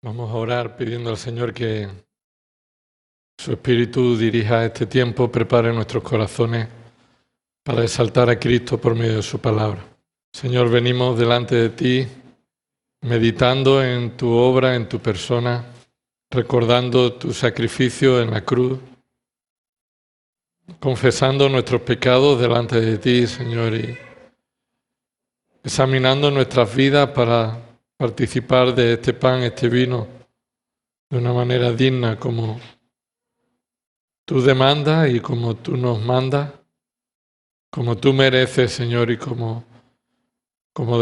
Vamos a orar pidiendo al Señor que su Espíritu dirija este tiempo, prepare nuestros corazones para exaltar a Cristo por medio de su palabra. Señor, venimos delante de ti, meditando en tu obra, en tu persona, recordando tu sacrificio en la cruz, confesando nuestros pecados delante de ti, Señor, y examinando nuestras vidas para participar de este pan, este vino, de una manera digna como tú demandas y como tú nos mandas, como tú mereces, Señor, y como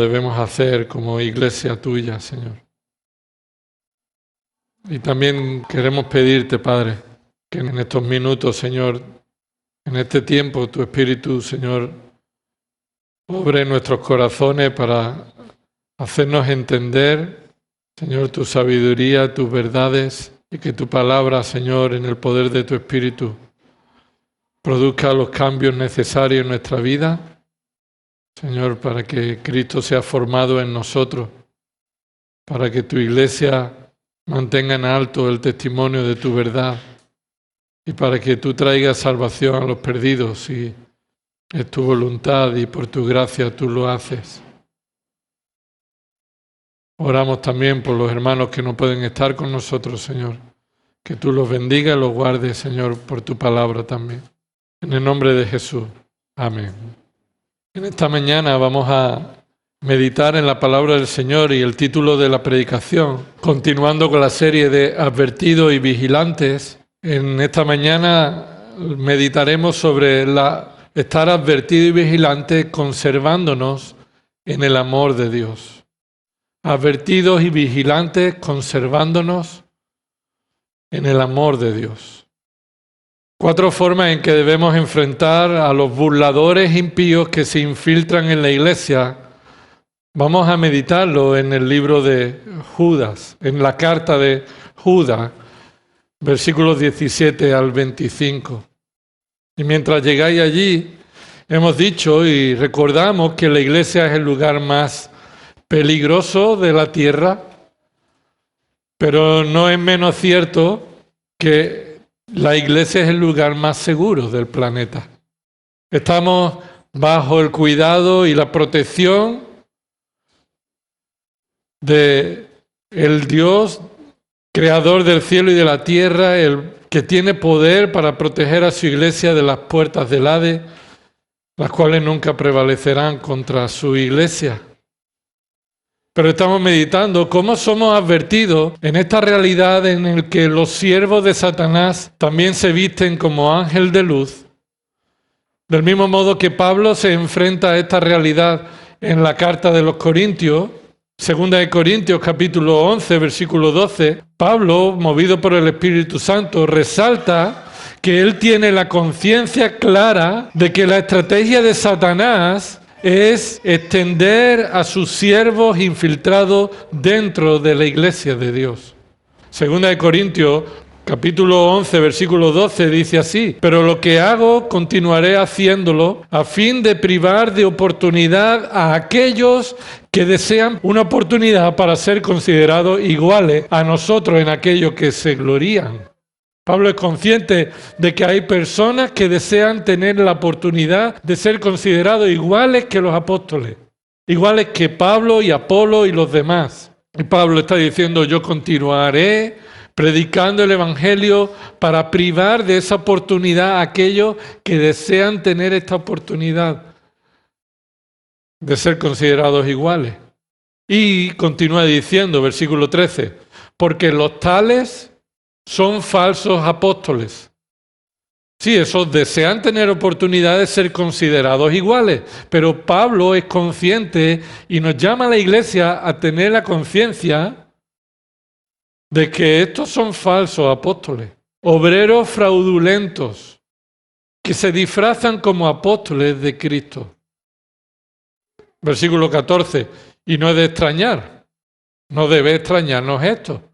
debemos hacer como iglesia tuya, Señor. Y también queremos pedirte, Padre, que en estos minutos, Señor, en este tiempo, tu Espíritu, Señor, obre en nuestros corazones para hacernos entender, Señor, tu sabiduría, tus verdades, y que tu palabra, Señor, en el poder de tu Espíritu, produzca los cambios necesarios en nuestra vida, Señor, para que Cristo sea formado en nosotros, para que tu iglesia mantenga en alto el testimonio de tu verdad y para que tú traigas salvación a los perdidos, si es tu voluntad y por tu gracia tú lo haces. Oramos también por los hermanos que no pueden estar con nosotros, Señor. Que tú los bendigas y los guardes, Señor, por tu palabra también. En el nombre de Jesús. Amén. En esta mañana vamos a meditar en la palabra del Señor y el título de la predicación, continuando con la serie de advertidos y vigilantes. En esta mañana meditaremos sobre estar advertido y vigilante conservándonos en el amor de Dios. Advertidos y vigilantes conservándonos en el amor de Dios. 4 formas en que debemos enfrentar a los burladores impíos que se infiltran en la iglesia. Vamos a meditarlo en el libro de Judas, en la carta de Judas, versículos 17 al 25. Y mientras llegáis allí, hemos dicho y recordamos que la iglesia es el lugar más peligroso de la tierra, pero no es menos cierto que la iglesia es el lugar más seguro del planeta. Estamos bajo el cuidado y la protección de el Dios, creador del cielo y de la tierra, el que tiene poder para proteger a su iglesia de las puertas del Hades, las cuales nunca prevalecerán contra su iglesia. Pero estamos meditando cómo somos advertidos en esta realidad en la que los siervos de Satanás también se visten como ángel de luz. Del mismo modo que Pablo se enfrenta a esta realidad en la carta de los Corintios, 2 de Corintios capítulo 11, versículo 12, Pablo, movido por el Espíritu Santo, resalta que él tiene la conciencia clara de que la estrategia de Satanás es extender a sus siervos infiltrados dentro de la iglesia de Dios. 2 de Corintios, capítulo 11, versículo 12, dice así: pero lo que hago, continuaré haciéndolo, a fin de privar de oportunidad a aquellos que desean una oportunidad para ser considerados iguales a nosotros en aquello que se glorían. Pablo es consciente de que hay personas que desean tener la oportunidad de ser considerados iguales que los apóstoles, iguales que Pablo y Apolo y los demás. Y Pablo está diciendo: yo continuaré predicando el Evangelio para privar de esa oportunidad a aquellos que desean tener esta oportunidad de ser considerados iguales. Y continúa diciendo, versículo 13, porque los tales son falsos apóstoles. Sí, esos desean tener oportunidad de ser considerados iguales, pero Pablo es consciente y nos llama a la iglesia a tener la conciencia de que estos son falsos apóstoles, obreros fraudulentos, que se disfrazan como apóstoles de Cristo. Versículo 14, y no es de extrañar, no debe extrañarnos esto.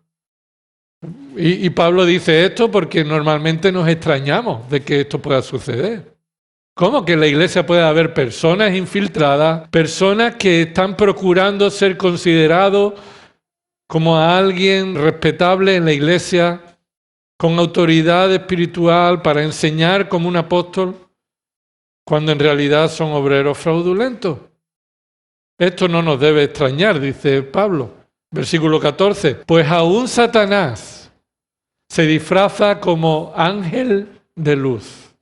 Y Pablo dice esto porque normalmente nos extrañamos de que esto pueda suceder. ¿Cómo que en la iglesia puede haber personas infiltradas, personas que están procurando ser considerados como a alguien respetable en la iglesia, con autoridad espiritual para enseñar como un apóstol, cuando en realidad son obreros fraudulentos. Esto no nos debe extrañar, dice Pablo. Versículo 14. Pues aún Satanás se disfraza como ángel de luz.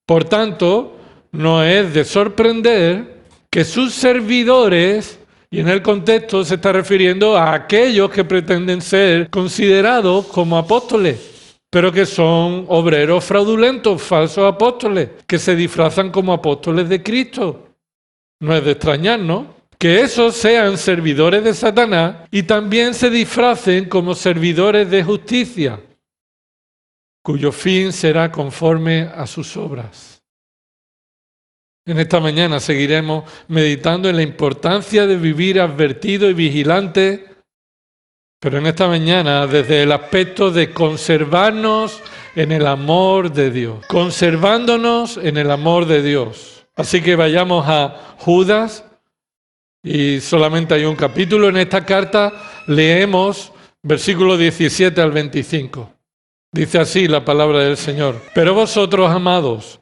Por tanto, no es de sorprender que sus servidores, y en el contexto se está refiriendo a aquellos que pretenden ser considerados como apóstoles, pero que son obreros fraudulentos, falsos apóstoles, que se disfrazan como apóstoles de Cristo. No es de extrañar, ¿no? Que esos sean servidores de Satanás y también se disfracen como servidores de justicia, cuyo fin será conforme a sus obras. En esta mañana seguiremos meditando en la importancia de vivir advertido y vigilante, pero en esta mañana desde el aspecto de conservarnos en el amor de Dios, conservándonos en el amor de Dios. Así que vayamos a Judas, y solamente hay un capítulo en esta carta, leemos versículo 17 al 25. Dice así la palabra del Señor. Pero vosotros, amados,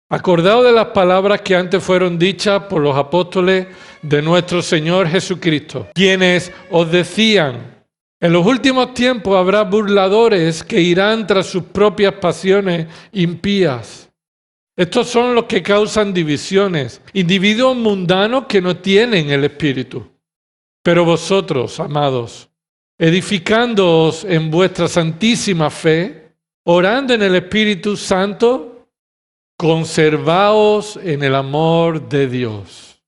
acordaos de las palabras que antes fueron dichas por los apóstoles de nuestro Señor Jesucristo, quienes os decían: en los últimos tiempos habrá burladores que irán tras sus propias pasiones impías. Estos son los que causan divisiones, individuos mundanos que no tienen el Espíritu. Pero vosotros, amados, edificándoos en vuestra santísima fe, orando en el Espíritu Santo, conservaos en el amor de Dios,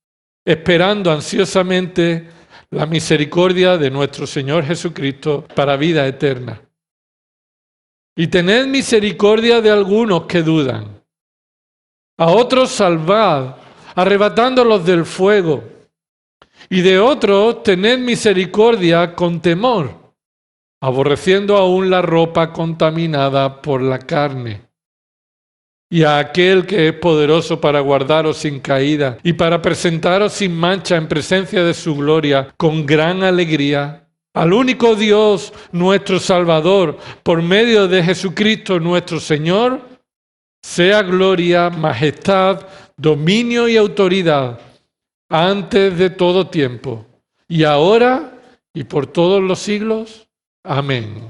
esperando ansiosamente la misericordia de nuestro Señor Jesucristo para vida eterna. Y tened misericordia de algunos que dudan. A otros salvad, arrebatándolos del fuego. Y de otros tened misericordia con temor, aborreciendo aún la ropa contaminada por la carne. Y a aquel que es poderoso para guardaros sin caída y para presentaros sin mancha en presencia de su gloria con gran alegría, al único Dios, nuestro Salvador, por medio de Jesucristo nuestro Señor, sea gloria, majestad, dominio y autoridad antes de todo tiempo, y ahora y por todos los siglos. Amén.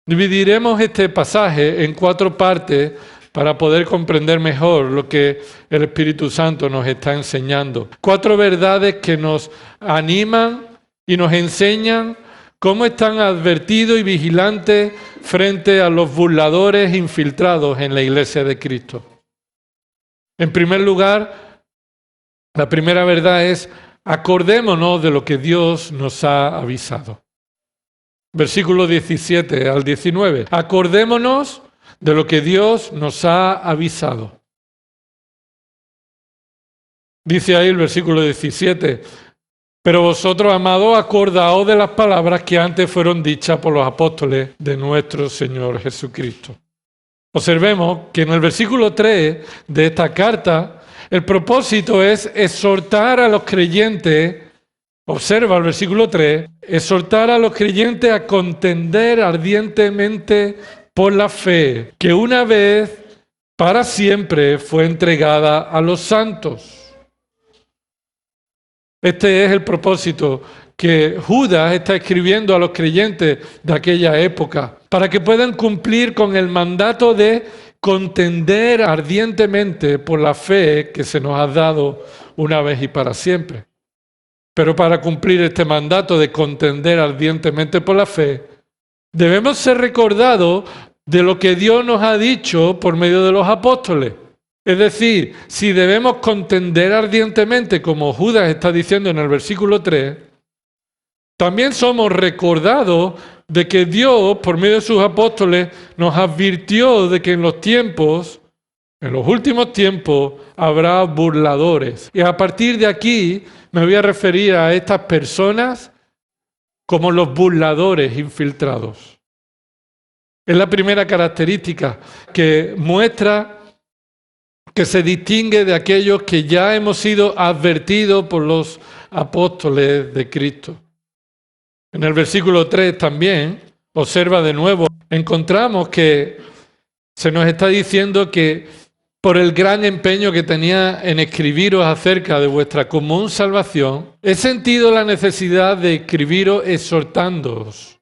Dividiremos este pasaje en 4 partes para poder comprender mejor lo que el Espíritu Santo nos está enseñando. 4 verdades que nos animan y nos enseñan cómo están advertidos y vigilantes frente a los burladores infiltrados en la iglesia de Cristo. En primer lugar, la primera verdad es: acordémonos de lo que Dios nos ha avisado. Versículo 17 al 19. Acordémonos de lo que Dios nos ha avisado. Dice ahí el versículo 17: pero vosotros, amados, acordaos de las palabras que antes fueron dichas por los apóstoles de nuestro Señor Jesucristo. Observemos que en el versículo 3 de esta carta, el propósito es exhortar a los creyentes, observa el versículo 3, exhortar a los creyentes a contender ardientemente por la fe, que una vez para siempre fue entregada a los santos. Este es el propósito que Judas está escribiendo a los creyentes de aquella época, para que puedan cumplir con el mandato de contender ardientemente por la fe que se nos ha dado una vez y para siempre. Pero para cumplir este mandato de contender ardientemente por la fe, debemos ser recordados de lo que Dios nos ha dicho por medio de los apóstoles. Es decir, si debemos contender ardientemente, como Judas está diciendo en el versículo 3, también somos recordados de que Dios, por medio de sus apóstoles, nos advirtió de que en los últimos tiempos, habrá burladores. Y a partir de aquí me voy a referir a estas personas como los burladores infiltrados. Es la primera característica que muestra que se distingue de aquellos que ya hemos sido advertidos por los apóstoles de Cristo. En el versículo 3 también, observa de nuevo, encontramos que se nos está diciendo que por el gran empeño que tenía en escribiros acerca de vuestra común salvación, he sentido la necesidad de escribiros exhortándoos.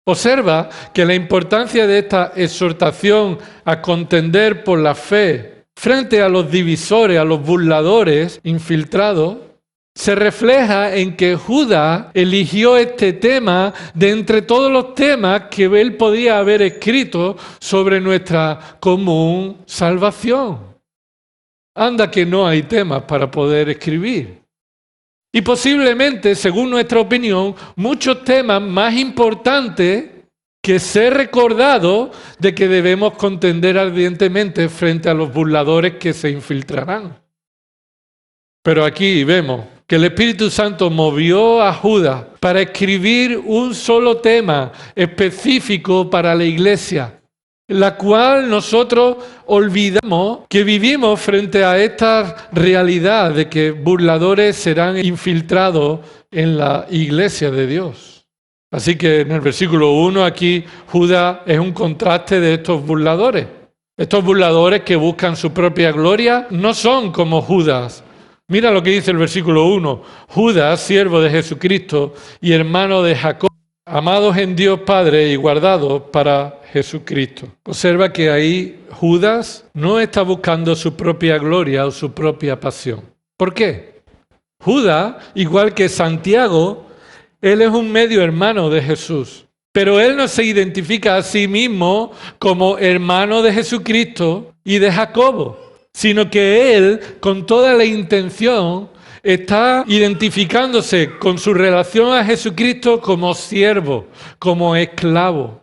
Observa que la importancia de esta exhortación a contender por la fe frente a los divisores, a los burladores infiltrados, se refleja en que Judas eligió este tema de entre todos los temas que él podía haber escrito sobre nuestra común salvación. Anda que no hay temas para poder escribir. Y posiblemente, según nuestra opinión, muchos temas más importantes que ser recordado de que debemos contender ardientemente frente a los burladores que se infiltrarán. Pero aquí vemos que el Espíritu Santo movió a Judas para escribir un solo tema específico para la iglesia, la cual nosotros olvidamos que vivimos frente a esta realidad de que burladores serán infiltrados en la iglesia de Dios. Así que en el versículo 1 aquí Judas es un contraste de estos burladores. Estos burladores que buscan su propia gloria no son como Judas. Mira lo que dice el versículo 1. Judas, siervo de Jesucristo y hermano de Jacob, amados en Dios Padre y guardados para Jesucristo. Observa que ahí Judas no está buscando su propia gloria o su propia pasión. ¿Por qué? Judas, igual que Santiago, él es un medio hermano de Jesús. Pero él no se identifica a sí mismo como hermano de Jesucristo y de Jacobo, sino que él, con toda la intención, está identificándose con su relación a Jesucristo como siervo, como esclavo.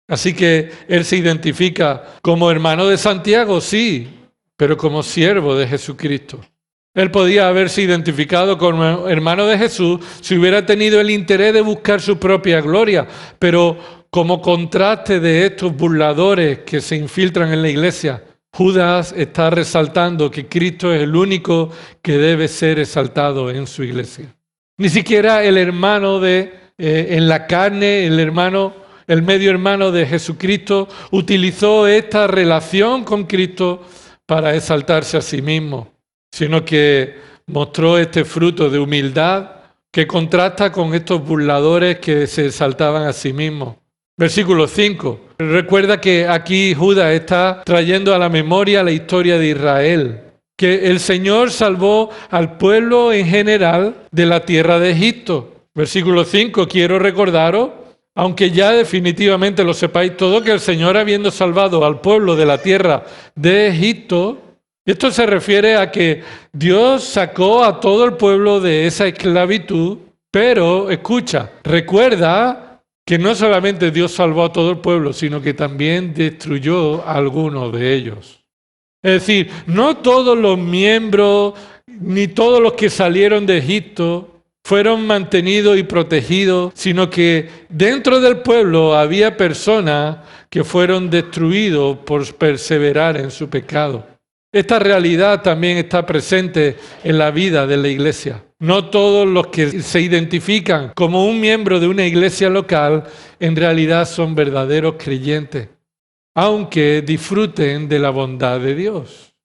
Así que él se identifica como hermano de Santiago, sí, pero como siervo de Jesucristo. Él podía haberse identificado como hermano de Jesús si hubiera tenido el interés de buscar su propia gloria, pero como contraste de estos burladores que se infiltran en la iglesia, Judas está resaltando que Cristo es el único que debe ser exaltado en su iglesia. Ni siquiera el hermano en la carne, el medio hermano de Jesucristo, utilizó esta relación con Cristo para exaltarse a sí mismo, sino que mostró este fruto de humildad que contrasta con estos burladores que se exaltaban a sí mismos. Versículo 5. Recuerda que aquí Judas está trayendo a la memoria la historia de Israel, que el Señor salvó al pueblo en general de la tierra de Egipto. Versículo 5. Quiero recordaros, aunque ya definitivamente lo sepáis todo, que el Señor, habiendo salvado al pueblo de la tierra de Egipto, esto se refiere a que Dios sacó a todo el pueblo de esa esclavitud, pero escucha, recuerda que no solamente Dios salvó a todo el pueblo, sino que también destruyó a algunos de ellos. Es decir, no todos los miembros, ni todos los que salieron de Egipto fueron mantenidos y protegidos, sino que dentro del pueblo había personas que fueron destruidos por perseverar en su pecado. Esta realidad también está presente en la vida de la iglesia. No todos los que se identifican como un miembro de una iglesia local en realidad son verdaderos creyentes, aunque disfruten de la bondad de Dios.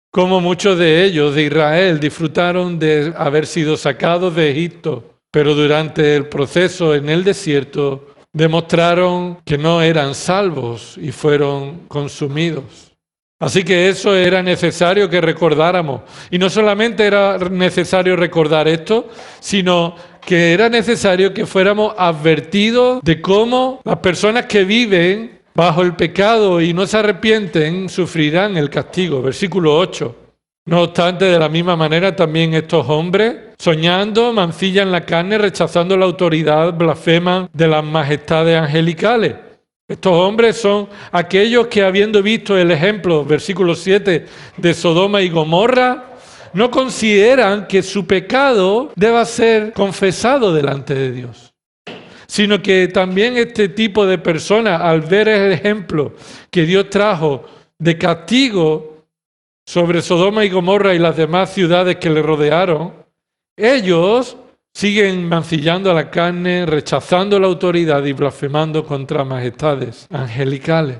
Como muchos de ellos de Israel disfrutaron de haber sido sacados de Egipto, pero durante el proceso en el desierto demostraron que no eran salvos y fueron consumidos. Así que eso era necesario que recordáramos. Y no solamente era necesario recordar esto, sino que era necesario que fuéramos advertidos de cómo las personas que viven bajo el pecado y no se arrepienten sufrirán el castigo. Versículo 8. No obstante, de la misma manera también estos hombres, soñando, mancillan la carne, rechazando la autoridad, blasfeman de las majestades angelicales. Estos hombres son aquellos que, habiendo visto el ejemplo, versículo 7, de Sodoma y Gomorra, no consideran que su pecado deba ser confesado delante de Dios, sino que también este tipo de personas, al ver el ejemplo que Dios trajo de castigo sobre Sodoma y Gomorra y las demás ciudades que le rodearon, Ellos siguen mancillando a la carne, rechazando la autoridad y blasfemando contra majestades angelicales.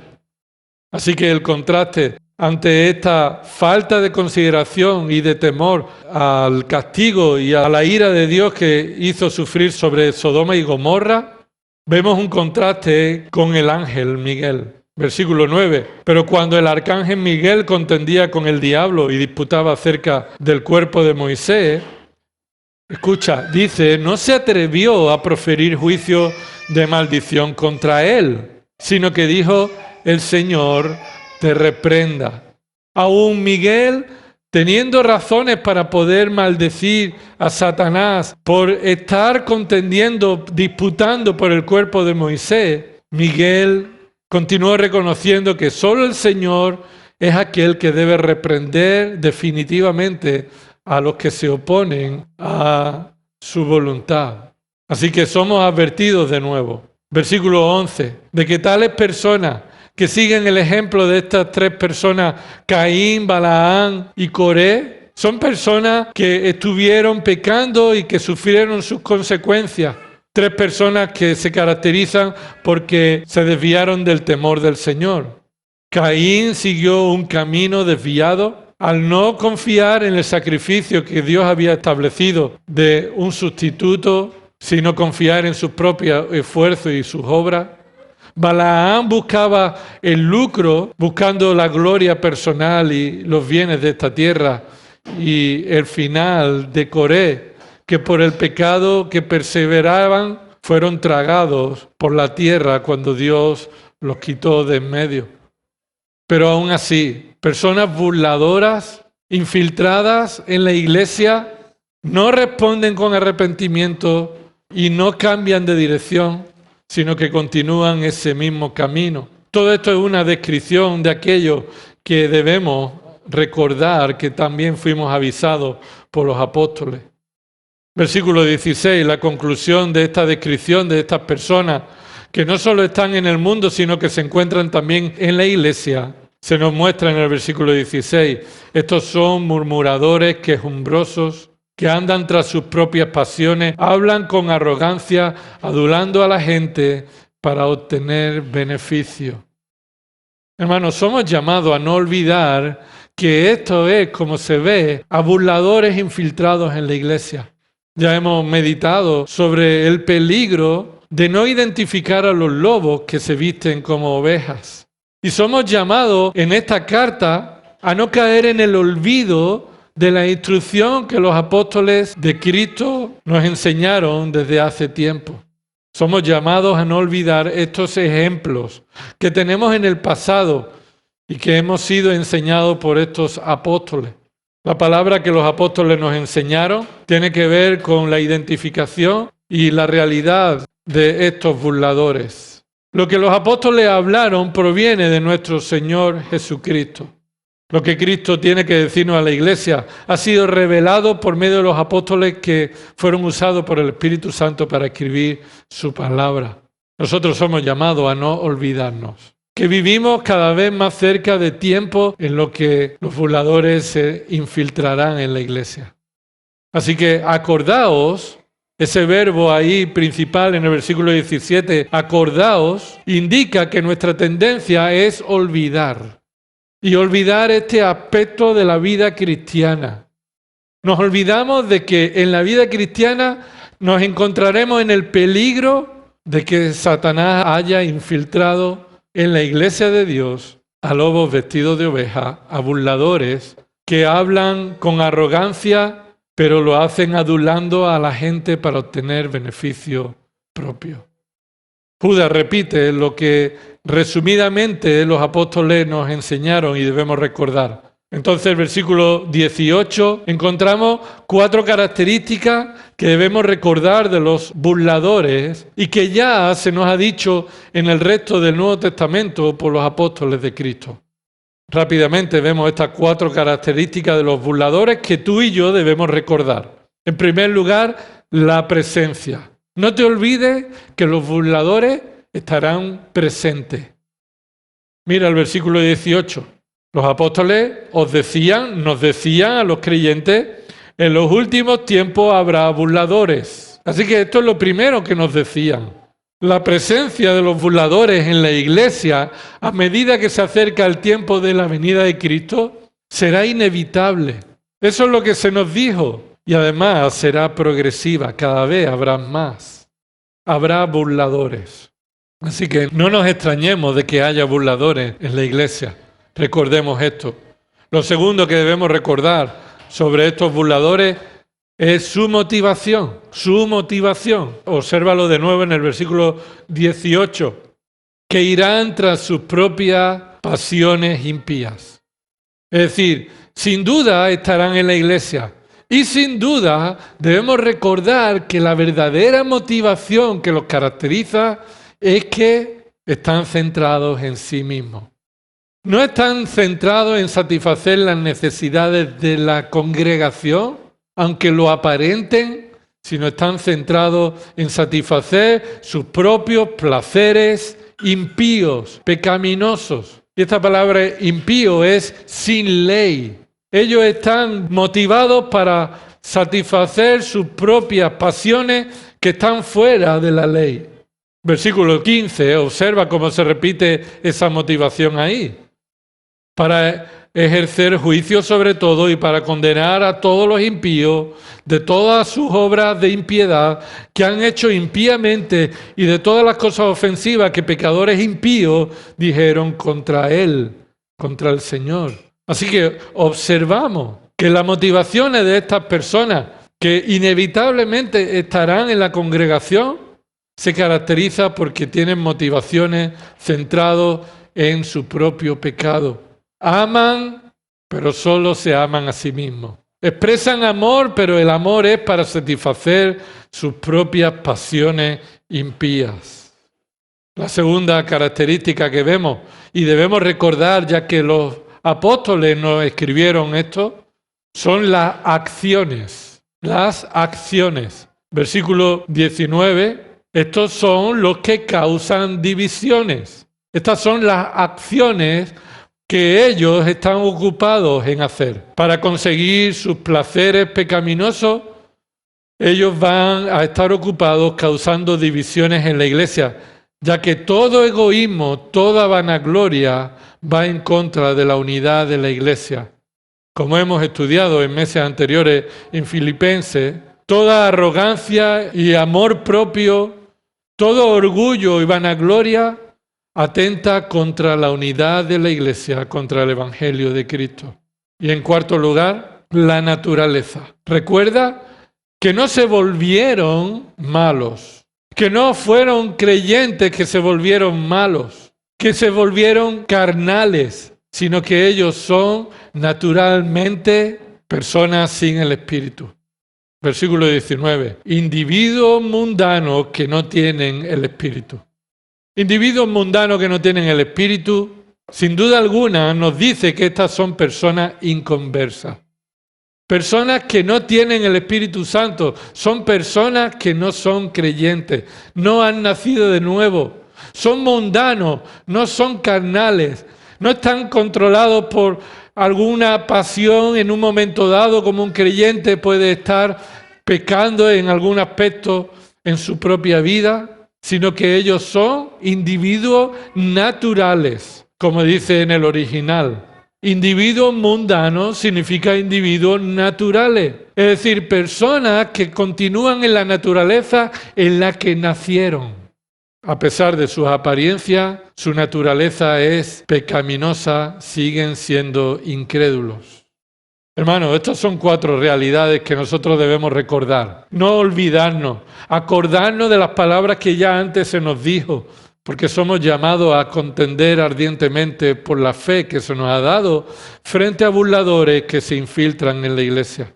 Así que el contraste ante esta falta de consideración y de temor al castigo y a la ira de Dios que hizo sufrir sobre Sodoma y Gomorra, vemos un contraste con el ángel Miguel. Versículo 9. Pero cuando el arcángel Miguel contendía con el diablo y disputaba acerca del cuerpo de Moisés, escucha, dice, no se atrevió a proferir juicio de maldición contra él, sino que dijo, el Señor te reprenda. Aún Miguel, teniendo razones para poder maldecir a Satanás por estar contendiendo, disputando por el cuerpo de Moisés, Miguel continuó reconociendo que solo el Señor es aquel que debe reprender definitivamente a los que se oponen a su voluntad. Así que somos advertidos de nuevo. Versículo 11, de que tales personas que siguen el ejemplo de estas tres personas, Caín, Balaam y Coré, son personas que estuvieron pecando y que sufrieron sus consecuencias. Tres personas que se caracterizan porque se desviaron del temor del Señor. Caín siguió un camino desviado al no confiar en el sacrificio que Dios había establecido de un sustituto, sino confiar en sus propios esfuerzos y sus obras. Balaam buscaba el lucro, buscando la gloria personal y los bienes de esta tierra. Y el final de Coré, que por el pecado que perseveraban, fueron tragados por la tierra cuando Dios los quitó de en medio. Pero aún así, personas burladoras, infiltradas en la iglesia, no responden con arrepentimiento y no cambian de dirección, sino que continúan ese mismo camino. Todo esto es una descripción de aquello que debemos recordar que también fuimos avisados por los apóstoles. Versículo 16, la conclusión de esta descripción de estas personas que no solo están en el mundo, sino que se encuentran también en la iglesia. Se nos muestra en el versículo 16, estos son murmuradores, quejumbrosos, que andan tras sus propias pasiones, hablan con arrogancia, adulando a la gente para obtener beneficio. Hermanos, somos llamados a no olvidar que esto es, como se ve, a burladores infiltrados en la iglesia. Ya hemos meditado sobre el peligro de no identificar a los lobos que se visten como ovejas. Y somos llamados en esta carta a no caer en el olvido de la instrucción que los apóstoles de Cristo nos enseñaron desde hace tiempo. Somos llamados a no olvidar estos ejemplos que tenemos en el pasado y que hemos sido enseñados por estos apóstoles. La palabra que los apóstoles nos enseñaron tiene que ver con la identificación y la realidad de estos burladores. Lo que los apóstoles hablaron proviene de nuestro Señor Jesucristo. Lo que Cristo tiene que decirnos a la iglesia ha sido revelado por medio de los apóstoles que fueron usados por el Espíritu Santo para escribir su palabra. Nosotros somos llamados a no olvidarnos, que vivimos cada vez más cerca de tiempos en los que los burladores se infiltrarán en la iglesia. Así que acordaos, ese verbo ahí principal en el versículo 17, acordaos, indica que nuestra tendencia es olvidar. Y olvidar este aspecto de la vida cristiana. Nos olvidamos de que en la vida cristiana nos encontraremos en el peligro de que Satanás haya infiltrado en la iglesia de Dios a lobos vestidos de oveja, a burladores que hablan con arrogancia, pero lo hacen adulando a la gente para obtener beneficio propio. Judas repite lo que resumidamente los apóstoles nos enseñaron y debemos recordar. Entonces, en el versículo 18 encontramos 4 características que debemos recordar de los burladores y que ya se nos ha dicho en el resto del Nuevo Testamento por los apóstoles de Cristo. Rápidamente vemos estas 4 características de los burladores que tú y yo debemos recordar. En primer lugar, la presencia. No te olvides que los burladores estarán presentes. Mira el versículo 18. Los apóstoles nos decían a los creyentes, En los últimos tiempos habrá burladores. Así que esto es lo primero que nos decían. La presencia de los burladores en la iglesia, a medida que se acerca el tiempo de la venida de Cristo, será inevitable. Eso es lo que se nos dijo. Y además será progresiva, cada vez habrá más. Habrá burladores. Así que no nos extrañemos de que haya burladores en la iglesia. Recordemos esto. Lo segundo que debemos recordar sobre estos burladores es su motivación. Su motivación. Obsérvalo de nuevo en el versículo 18. Que irán tras sus propias pasiones impías. Es decir, sin duda estarán en la iglesia. Y sin duda debemos recordar que la verdadera motivación que los caracteriza es que están centrados en sí mismos. No están centrados en satisfacer las necesidades de la congregación, aunque lo aparenten, sino están centrados en satisfacer sus propios placeres impíos, pecaminosos. Y esta palabra impío es sin ley. Ellos están motivados para satisfacer sus propias pasiones que están fuera de la ley. Versículo 15, observa cómo se repite esa motivación ahí. Para ejercer juicio sobre todo y para condenar a todos los impíos de todas sus obras de impiedad que han hecho impíamente y de todas las cosas ofensivas que pecadores impíos dijeron contra él, contra el Señor. Así que observamos que las motivaciones de estas personas que inevitablemente estarán en la congregación se caracteriza porque tienen motivaciones centradas en su propio pecado. Aman, pero solo se aman a sí mismos. Expresan amor, pero el amor es para satisfacer sus propias pasiones impías. La segunda característica que vemos, y debemos recordar ya que los apóstoles nos escribieron esto, son las acciones. Las acciones. Versículo 19, estos son los que causan divisiones. Estas son las acciones que ellos están ocupados en hacer. Para conseguir sus placeres pecaminosos, ellos van a estar ocupados causando divisiones en la iglesia, ya que todo egoísmo, toda vanagloria va en contra de la unidad de la iglesia. Como hemos estudiado en meses anteriores en Filipenses, toda arrogancia y amor propio, todo orgullo y vanagloria atenta contra la unidad de la iglesia, contra el Evangelio de Cristo. Y en cuarto lugar, la naturaleza. Recuerda que no se volvieron malos, que no fueron creyentes que se volvieron malos, que se volvieron carnales, sino que ellos son naturalmente personas sin el Espíritu. Versículo 19. Individuos mundanos que no tienen el Espíritu. Individuos mundanos que no tienen el Espíritu, sin duda alguna nos dice que estas son personas inconversas. Personas que no tienen el Espíritu Santo, son personas que no son creyentes, no han nacido de nuevo, son mundanos, no son carnales, no están controlados por alguna pasión en un momento dado, como un creyente puede estar pecando en algún aspecto en su propia vida, sino que ellos son individuos naturales, como dice en el original. Individuos mundanos significa individuos naturales, es decir, personas que continúan en la naturaleza en la que nacieron. A pesar de sus apariencias, su naturaleza es pecaminosa, siguen siendo incrédulos. Hermanos, estas son 4 realidades que nosotros debemos recordar. No olvidarnos, acordarnos de las palabras que ya antes se nos dijo, porque somos llamados a contender ardientemente por la fe que se nos ha dado frente a burladores que se infiltran en la iglesia.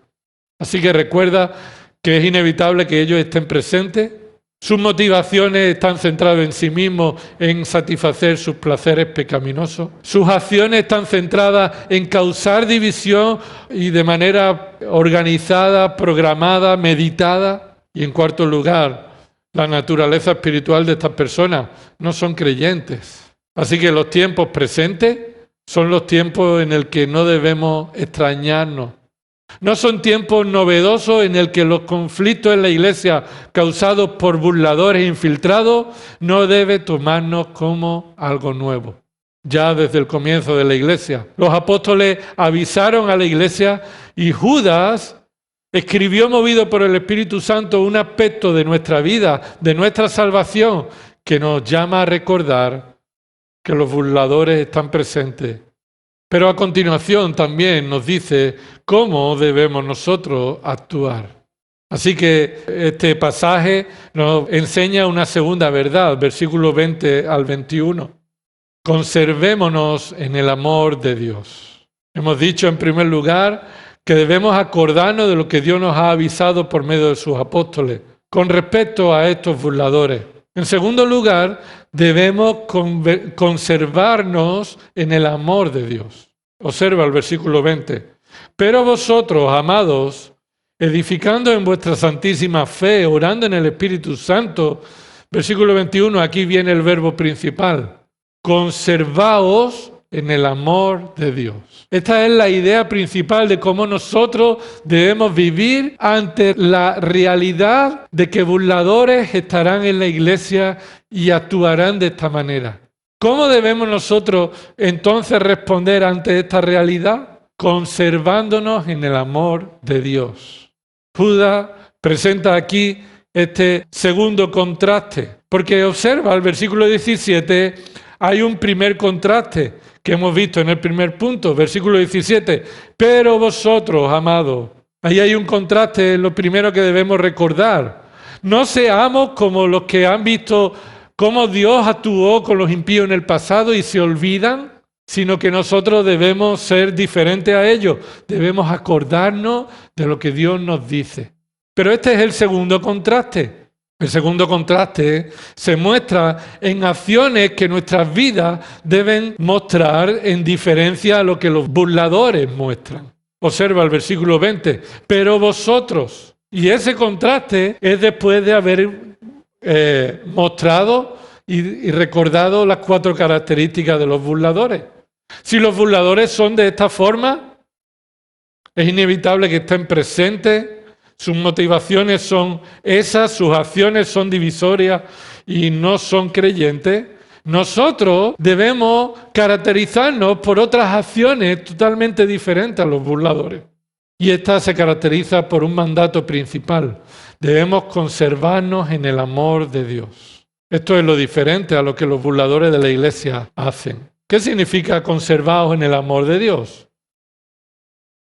Así que recuerda que es inevitable que ellos estén presentes. Sus motivaciones están centradas en sí mismos, en satisfacer sus placeres pecaminosos. Sus acciones están centradas en causar división y de manera organizada, programada, meditada. Y en cuarto lugar, la naturaleza espiritual de estas personas no son creyentes. Así que los tiempos presentes son los tiempos en el que no debemos extrañarnos No son tiempos novedosos en el que los conflictos en la iglesia causados por burladores infiltrados no debe tomarnos como algo nuevo. Ya desde el comienzo de la iglesia, los apóstoles avisaron a la iglesia y Judas escribió movido por el Espíritu Santo un aspecto de nuestra vida, de nuestra salvación, que nos llama a recordar que los burladores están presentes. Pero a continuación también nos dice cómo debemos nosotros actuar. Así que este pasaje nos enseña una segunda verdad, versículos 20 al 21. Conservémonos en el amor de Dios. Hemos dicho en primer lugar que debemos acordarnos de lo que Dios nos ha avisado por medio de sus apóstoles con respecto a estos burladores. En segundo lugar, debemos conservarnos en el amor de Dios. Observa el versículo 20. Pero vosotros, amados, edificando en vuestra santísima fe, orando en el Espíritu Santo, versículo 21, aquí viene el verbo principal. Conservaos en el amor de Dios. Esta es la idea principal de cómo nosotros debemos vivir ante la realidad de que burladores estarán en la iglesia y actuarán de esta manera. ¿Cómo debemos nosotros entonces responder ante esta realidad? Conservándonos en el amor de Dios. Judas presenta aquí este segundo contraste, porque observa el versículo 17, hay un primer contraste que hemos visto en el primer punto, versículo 17. Pero vosotros, amados, ahí hay un contraste, lo primero que debemos recordar. No seamos como los que han visto cómo Dios actuó con los impíos en el pasado y se olvidan, sino que nosotros debemos ser diferentes a ellos. Debemos acordarnos de lo que Dios nos dice. Pero este es el segundo contraste. El segundo contraste se muestra en acciones que nuestras vidas deben mostrar en diferencia a lo que los burladores muestran. Observa el versículo 20. Pero vosotros, y ese contraste es después de haber mostrado y recordado las 4 características de los burladores. Si los burladores son de esta forma, es inevitable que estén presentes. Sus motivaciones son esas, sus acciones son divisorias y no son creyentes. Nosotros debemos caracterizarnos por otras acciones totalmente diferentes a los burladores. Y esta se caracteriza por un mandato principal. Debemos conservarnos en el amor de Dios. Esto es lo diferente a lo que los burladores de la iglesia hacen. ¿Qué significa conservaos en el amor de Dios?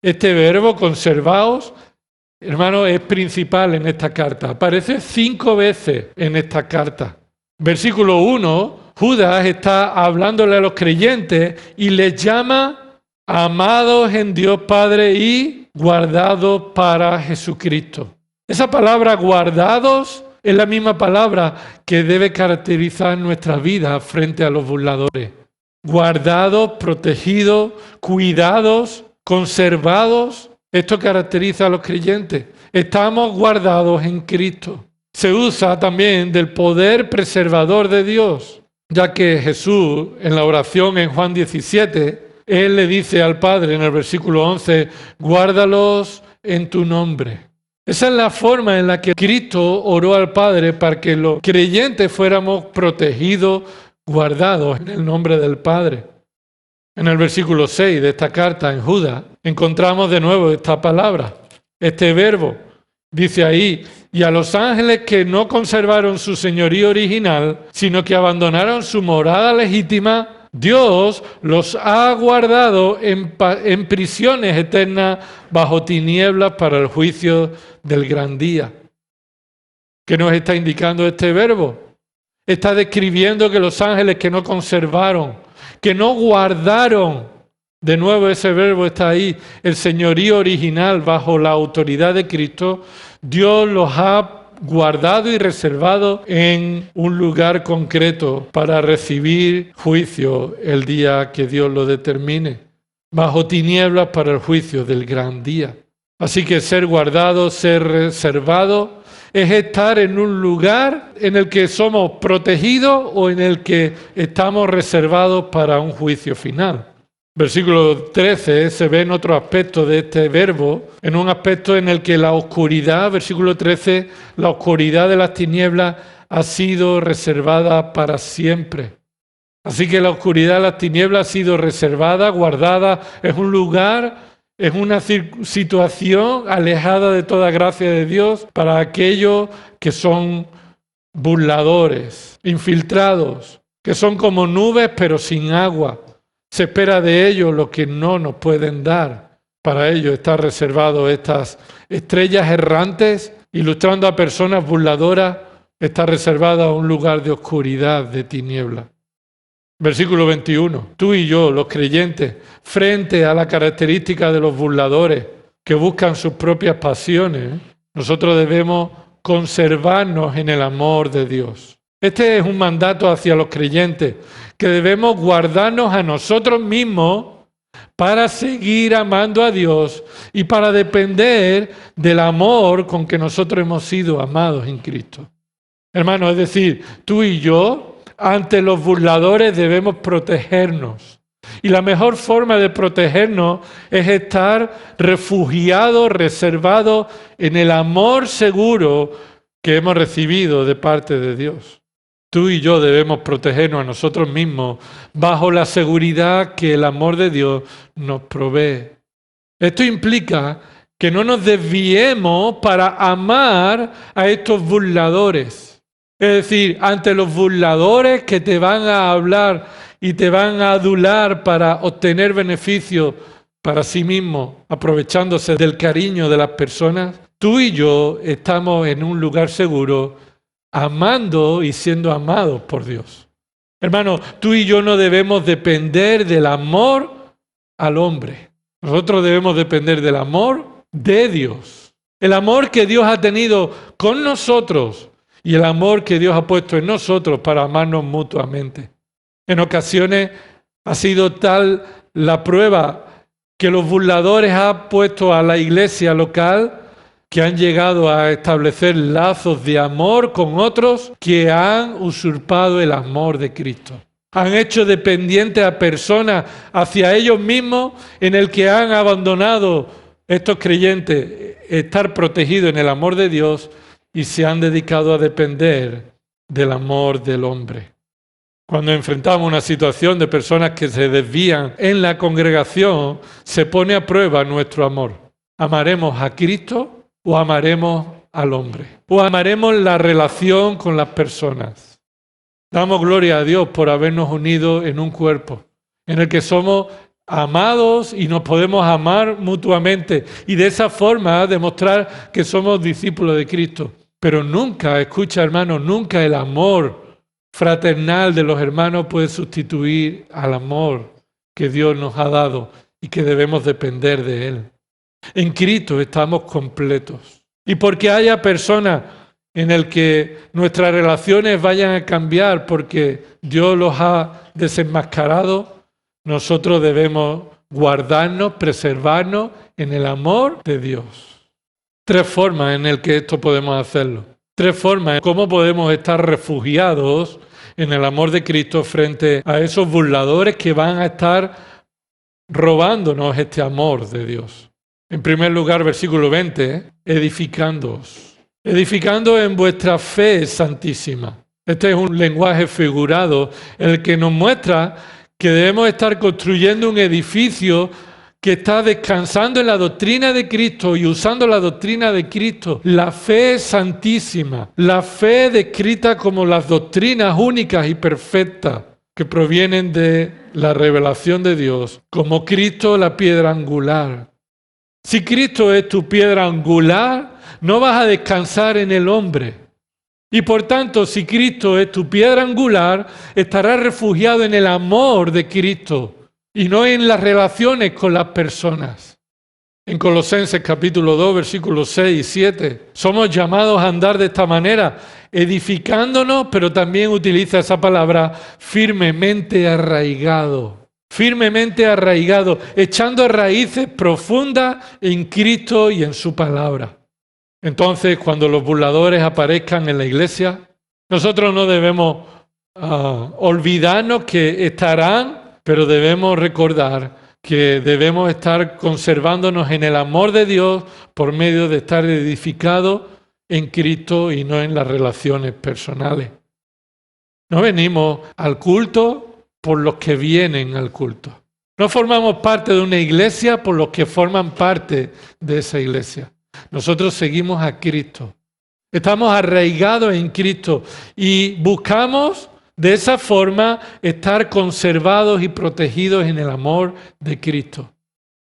Este verbo, conservaos, hermano, es principal en esta carta. Aparece 5 veces en esta carta. Versículo 1, Judas está hablándole a los creyentes y les llama amados en Dios Padre y guardados para Jesucristo. Esa palabra guardados es la misma palabra que debe caracterizar nuestra vida frente a los burladores. Guardados, protegidos, cuidados, conservados. Esto caracteriza a los creyentes. Estamos guardados en Cristo. Se usa también del poder preservador de Dios, ya que Jesús, en la oración en Juan 17, Él le dice al Padre en el versículo 11, guárdalos en tu nombre. Esa es la forma en la que Cristo oró al Padre para que los creyentes fuéramos protegidos, guardados en el nombre del Padre. En el versículo 6 de esta carta en Judas encontramos de nuevo esta palabra, este verbo. Dice ahí, y a los ángeles que no conservaron su señorío original, sino que abandonaron su morada legítima, Dios los ha guardado en prisiones eternas bajo tinieblas para el juicio del gran día. ¿Qué nos está indicando este verbo? Está describiendo que los ángeles que no conservaron, que no guardaron, de nuevo ese verbo está ahí, el señorío original bajo la autoridad de Cristo, Dios los ha guardado y reservado en un lugar concreto para recibir juicio el día que Dios lo determine, bajo tinieblas para el juicio del gran día. Así que ser guardado, ser reservado, es estar en un lugar en el que somos protegidos o en el que estamos reservados para un juicio final. Versículo 13 se ve en otro aspecto de este verbo, en un aspecto en el que la oscuridad, versículo 13, la oscuridad de las tinieblas ha sido reservada para siempre. Así que la oscuridad de las tinieblas ha sido reservada, guardada, es un lugar, es una situación alejada de toda gracia de Dios para aquellos que son burladores, infiltrados, que son como nubes pero sin agua. Se espera de ellos lo que no nos pueden dar. Para ellos está reservado estas estrellas errantes, ilustrando a personas burladoras, está reservada un lugar de oscuridad, de tiniebla. Versículo 21. Tú y yo, los creyentes, frente a la característica de los burladores que buscan sus propias pasiones, nosotros debemos conservarnos en el amor de Dios. Este es un mandato hacia los creyentes, que debemos guardarnos a nosotros mismos para seguir amando a Dios y para depender del amor con que nosotros hemos sido amados en Cristo. Hermanos, es decir, tú y yo, ante los burladores debemos protegernos. Y la mejor forma de protegernos es estar refugiados, reservados en el amor seguro que hemos recibido de parte de Dios. Tú y yo debemos protegernos a nosotros mismos bajo la seguridad que el amor de Dios nos provee. Esto implica que no nos desviemos para amar a estos burladores. Es decir, ante los burladores que te van a hablar y te van a adular para obtener beneficios para sí mismos, aprovechándose del cariño de las personas, tú y yo estamos en un lugar seguro, amando y siendo amados por Dios. Hermano, tú y yo no debemos depender del amor al hombre. Nosotros debemos depender del amor de Dios. El amor que Dios ha tenido con nosotros y el amor que Dios ha puesto en nosotros para amarnos mutuamente. En ocasiones ha sido tal la prueba que los burladores han puesto a la iglesia local que han llegado a establecer lazos de amor con otros que han usurpado el amor de Cristo. Han hecho dependientes a personas hacia ellos mismos, en el que han abandonado estos creyentes estar protegidos en el amor de Dios y se han dedicado a depender del amor del hombre. Cuando enfrentamos una situación de personas que se desvían en la congregación, se pone a prueba nuestro amor. ¿Amaremos a Cristo o amaremos al hombre? ¿O amaremos la relación con las personas? Damos gloria a Dios por habernos unido en un cuerpo, en el que somos amados y nos podemos amar mutuamente y de esa forma demostrar que somos discípulos de Cristo. Pero nunca, escucha hermano, nunca el amor fraternal de los hermanos puede sustituir al amor que Dios nos ha dado y que debemos depender de Él. En Cristo estamos completos. Y porque haya personas en el que nuestras relaciones vayan a cambiar porque Dios los ha desenmascarado, nosotros debemos guardarnos, preservarnos en el amor de Dios. 3 formas en las que esto podemos hacerlo. 3 formas en cómo podemos estar refugiados en el amor de Cristo frente a esos burladores que van a estar robándonos este amor de Dios. En primer lugar, versículo 20, edificándoos. Edificando en vuestra fe santísima. Este es un lenguaje figurado en el que nos muestra que debemos estar construyendo un edificio que está descansando en la doctrina de Cristo y usando la doctrina de Cristo. La fe santísima, la fe descrita como las doctrinas únicas y perfectas que provienen de la revelación de Dios, como Cristo la piedra angular. Si Cristo es tu piedra angular, no vas a descansar en el hombre. Y por tanto, si Cristo es tu piedra angular, estarás refugiado en el amor de Cristo y no en las relaciones con las personas. En Colosenses capítulo 2, versículos 6 y 7, somos llamados a andar de esta manera, edificándonos, pero también utiliza esa palabra firmemente arraigado. Firmemente arraigado, echando raíces profundas en Cristo y en su palabra. Entonces, cuando los burladores aparezcan en la iglesia, nosotros no debemos olvidarnos que estarán, pero debemos recordar que debemos estar conservándonos en el amor de Dios por medio de estar edificados en Cristo y no en las relaciones personales. No venimos al culto por los que vienen al culto. No formamos parte de una iglesia por los que forman parte de esa iglesia. Nosotros seguimos a Cristo. Estamos arraigados en Cristo y buscamos de esa forma estar conservados y protegidos en el amor de Cristo.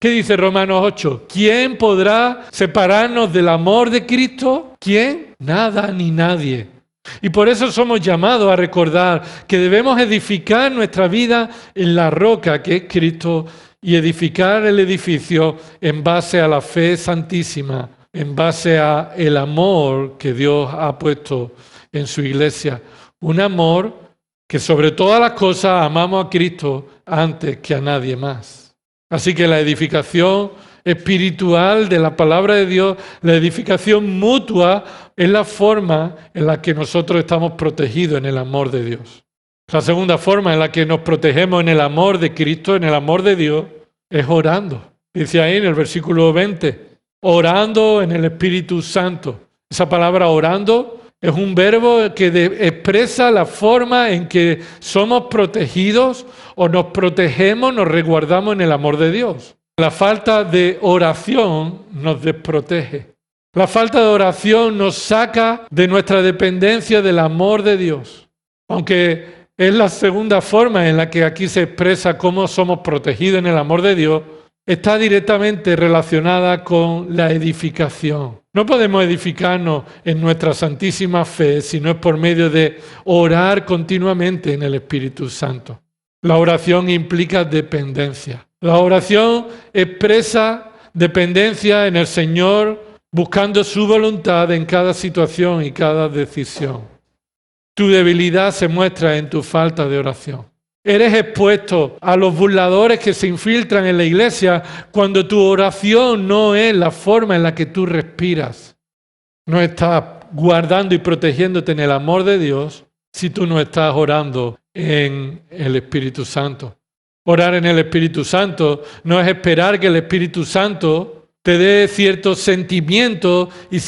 ¿Qué dice Romanos 8? ¿Quién podrá separarnos del amor de Cristo? ¿Quién? Nada ni nadie. Y por eso somos llamados a recordar que debemos edificar nuestra vida en la roca que es Cristo y edificar el edificio en base a la fe santísima, en base a el amor que Dios ha puesto en su iglesia. Un amor que sobre todas las cosas amamos a Cristo antes que a nadie más. Así que la edificación espiritual de la palabra de Dios, la edificación mutua, es la forma en la que nosotros estamos protegidos en el amor de Dios. La segunda forma en la que nos protegemos en el amor de Cristo, en el amor de Dios, es orando. Dice ahí en el versículo 20, orando en el Espíritu Santo. Esa palabra orando es un verbo que expresa la forma en que somos protegidos o nos protegemos, nos resguardamos en el amor de Dios. La falta de oración nos desprotege. La falta de oración nos saca de nuestra dependencia del amor de Dios. Aunque es la segunda forma en la que aquí se expresa cómo somos protegidos en el amor de Dios, está directamente relacionada con la edificación. No podemos edificarnos en nuestra santísima fe si no es por medio de orar continuamente en el Espíritu Santo. La oración implica dependencia. La oración expresa dependencia en el Señor, buscando su voluntad en cada situación y cada decisión. Tu debilidad se muestra en tu falta de oración. Eres expuesto a los burladores que se infiltran en la iglesia cuando tu oración no es la forma en la que tú respiras. No estás guardando y protegiéndote en el amor de Dios si tú no estás orando en el Espíritu Santo. Orar en el Espíritu Santo no es esperar que el Espíritu Santo te dé ciertos sentimientos y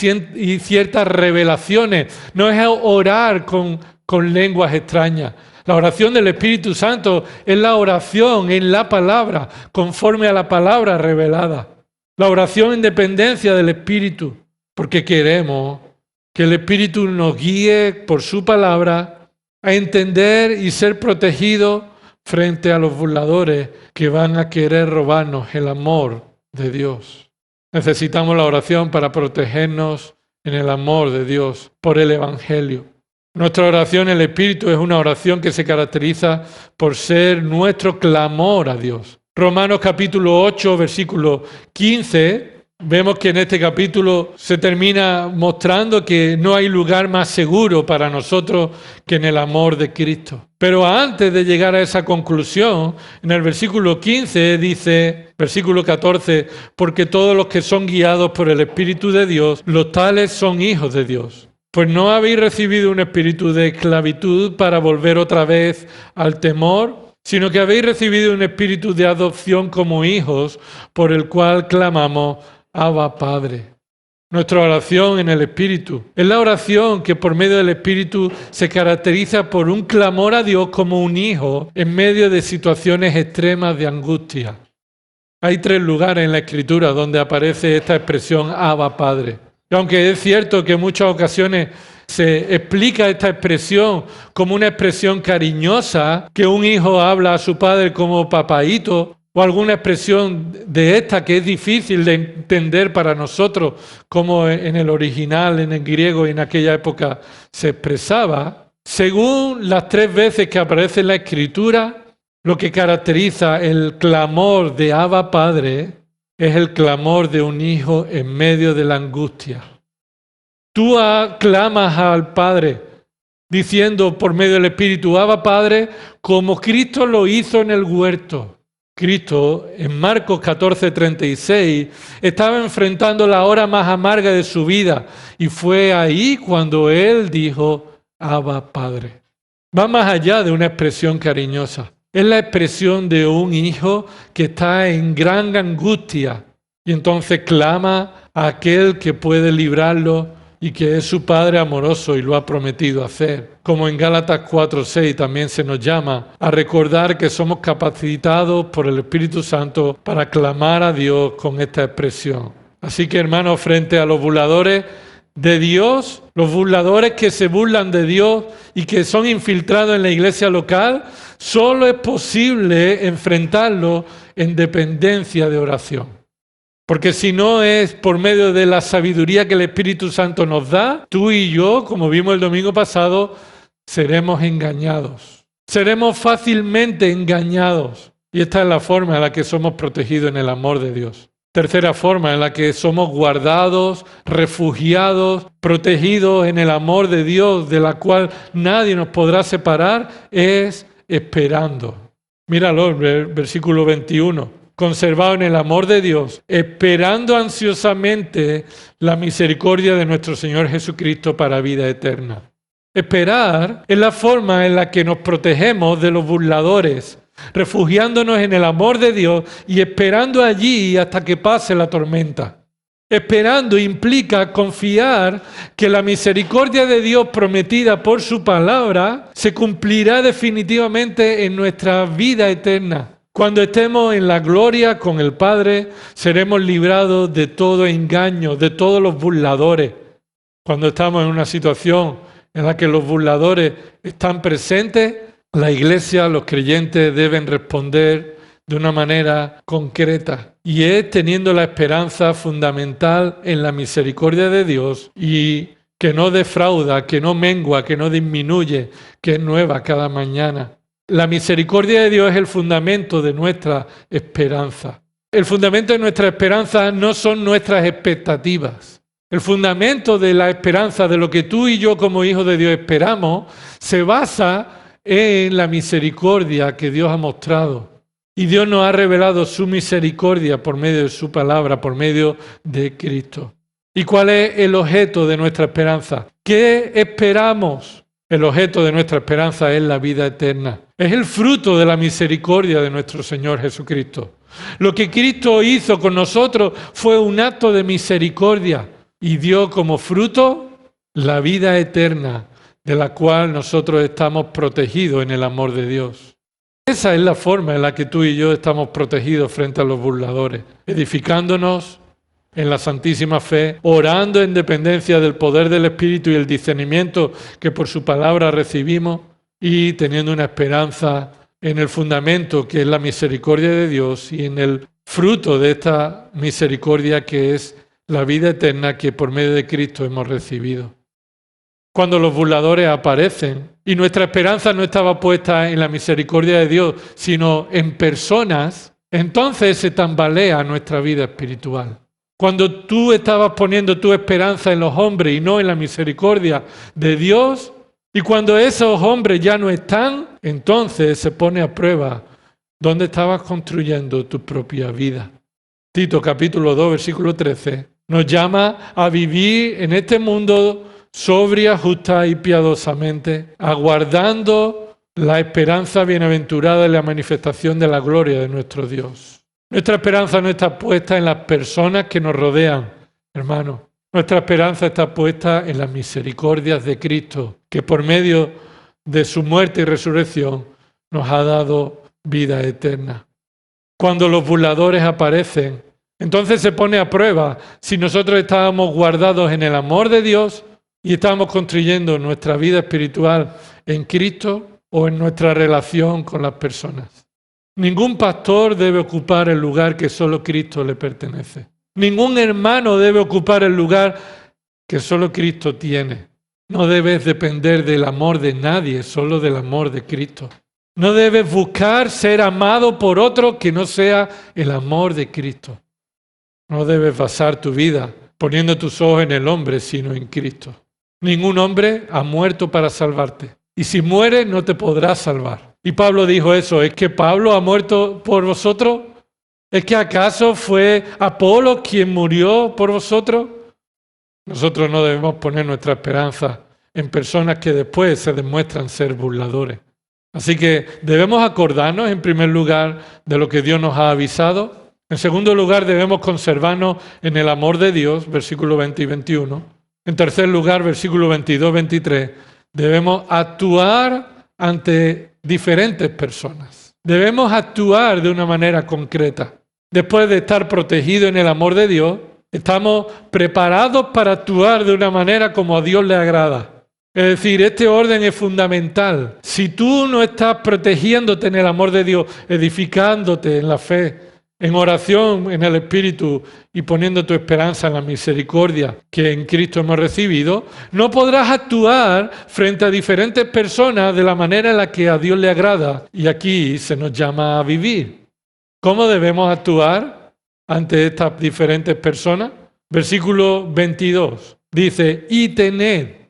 ciertas revelaciones. No es orar con lenguas extrañas. La oración del Espíritu Santo es la oración en la palabra, conforme a la palabra revelada. La oración en dependencia del Espíritu, porque queremos que el Espíritu nos guíe por su palabra a entender y ser protegidos frente a los burladores que van a querer robarnos el amor de Dios. Necesitamos la oración para protegernos en el amor de Dios por el Evangelio. Nuestra oración en el Espíritu es una oración que se caracteriza por ser nuestro clamor a Dios. Romanos capítulo 8, versículo 15, vemos que en este capítulo se termina mostrando que no hay lugar más seguro para nosotros que en el amor de Cristo. Pero antes de llegar a esa conclusión, en el versículo 15 dice, versículo 14, porque todos los que son guiados por el Espíritu de Dios, los tales son hijos de Dios. Pues no habéis recibido un espíritu de esclavitud para volver otra vez al temor, sino que habéis recibido un espíritu de adopción como hijos, por el cual clamamos, Abba, Padre. Nuestra oración en el Espíritu es la oración que por medio del Espíritu se caracteriza por un clamor a Dios como un hijo en medio de situaciones extremas de angustia. Hay 3 lugares en la Escritura donde aparece esta expresión Abba, Padre. Y aunque es cierto que en muchas ocasiones se explica esta expresión como una expresión cariñosa, que un hijo habla a su padre como papaíto, o alguna expresión de esta que es difícil de entender para nosotros, como en el original, en el griego y en aquella época se expresaba, según las 3 veces que aparece en la Escritura, lo que caracteriza el clamor de Abba Padre es el clamor de un hijo en medio de la angustia. Tú clamas al Padre diciendo por medio del Espíritu, Abba Padre, como Cristo lo hizo en el huerto. Cristo, en Marcos 14:36, estaba enfrentando la hora más amarga de su vida y fue ahí cuando Él dijo, Abba Padre. Va más allá de una expresión cariñosa. Es la expresión de un hijo que está en gran angustia y entonces clama a aquel que puede librarlo y que es su Padre amoroso y lo ha prometido hacer. Como en Gálatas 4:6 también se nos llama a recordar que somos capacitados por el Espíritu Santo para clamar a Dios con esta expresión. Así que, hermanos, frente a los burladores de Dios, los burladores que se burlan de Dios y que son infiltrados en la iglesia local, solo es posible enfrentarlos en dependencia de oración. Porque si no es por medio de la sabiduría que el Espíritu Santo nos da, tú y yo, como vimos el domingo pasado, seremos engañados. Seremos fácilmente engañados. Y esta es la forma en la que somos protegidos en el amor de Dios. Tercera forma en la que somos guardados, refugiados, protegidos en el amor de Dios, de la cual nadie nos podrá separar, es esperando. Míralo, el versículo 21. Conservado en el amor de Dios, esperando ansiosamente la misericordia de nuestro Señor Jesucristo para vida eterna. Esperar es la forma en la que nos protegemos de los burladores, refugiándonos en el amor de Dios y esperando allí hasta que pase la tormenta. Esperando implica confiar que la misericordia de Dios prometida por su palabra se cumplirá definitivamente en nuestra vida eterna. Cuando estemos en la gloria con el Padre, seremos librados de todo engaño, de todos los burladores. Cuando estamos en una situación en la que los burladores están presentes, la iglesia, los creyentes deben responder de una manera concreta. Y es teniendo la esperanza fundamental en la misericordia de Dios y que no defrauda, que no mengua, que no disminuye, que es nueva cada mañana. La misericordia de Dios es el fundamento de nuestra esperanza. El fundamento de nuestra esperanza no son nuestras expectativas. El fundamento de la esperanza, de lo que tú y yo como hijos de Dios esperamos, se basa en la misericordia que Dios ha mostrado. Y Dios nos ha revelado su misericordia por medio de su palabra, por medio de Cristo. ¿Y cuál es el objeto de nuestra esperanza? ¿Qué esperamos? El objeto de nuestra esperanza es la vida eterna. Es el fruto de la misericordia de nuestro Señor Jesucristo. Lo que Cristo hizo con nosotros fue un acto de misericordia y dio como fruto la vida eterna, de la cual nosotros estamos protegidos en el amor de Dios. Esa es la forma en la que tú y yo estamos protegidos frente a los burladores, edificándonos en la santísima fe, orando en dependencia del poder del Espíritu y el discernimiento que por su palabra recibimos y teniendo una esperanza en el fundamento que es la misericordia de Dios y en el fruto de esta misericordia que es la vida eterna que por medio de Cristo hemos recibido. Cuando los burladores aparecen y nuestra esperanza no estaba puesta en la misericordia de Dios, sino en personas, entonces se tambalea nuestra vida espiritual. Cuando tú estabas poniendo tu esperanza en los hombres y no en la misericordia de Dios, y cuando esos hombres ya no están, entonces se pone a prueba dónde estabas construyendo tu propia vida. Tito capítulo 2, versículo 13, nos llama a vivir en este mundo sobria, justa y piadosamente, aguardando la esperanza bienaventurada y la manifestación de la gloria de nuestro Dios. Nuestra esperanza no está puesta en las personas que nos rodean, hermanos. Nuestra esperanza está puesta en las misericordias de Cristo, que por medio de su muerte y resurrección nos ha dado vida eterna. Cuando los burladores aparecen, entonces se pone a prueba si nosotros estábamos guardados en el amor de Dios y estábamos construyendo nuestra vida espiritual en Cristo o en nuestra relación con las personas. Ningún pastor debe ocupar el lugar que solo Cristo le pertenece. Ningún hermano debe ocupar el lugar que solo Cristo tiene. No debes depender del amor de nadie, solo del amor de Cristo. No debes buscar ser amado por otro que no sea el amor de Cristo. No debes basar tu vida poniendo tus ojos en el hombre, sino en Cristo. Ningún hombre ha muerto para salvarte. Y si muere, no te podrá salvar. Y Pablo dijo eso, ¿es que Pablo ha muerto por vosotros? ¿Es que acaso fue Apolo quien murió por vosotros? Nosotros no debemos poner nuestra esperanza en personas que después se demuestran ser burladores. Así que debemos acordarnos, en primer lugar, de lo que Dios nos ha avisado. En segundo lugar, debemos conservarnos en el amor de Dios, versículos 20 y 21. En tercer lugar, versículos 22 y 23, debemos actuar ante diferentes personas. Debemos actuar de una manera concreta. Después de estar protegidos en el amor de Dios, estamos preparados para actuar de una manera como a Dios le agrada. Es decir, este orden es fundamental. Si tú no estás protegiéndote en el amor de Dios, edificándote en la fe, en oración, en el Espíritu y poniendo tu esperanza en la misericordia que en Cristo hemos recibido, no podrás actuar frente a diferentes personas de la manera en la que a Dios le agrada. Y aquí se nos llama a vivir. ¿Cómo debemos actuar ante estas diferentes personas? Versículo 22 dice, y tened.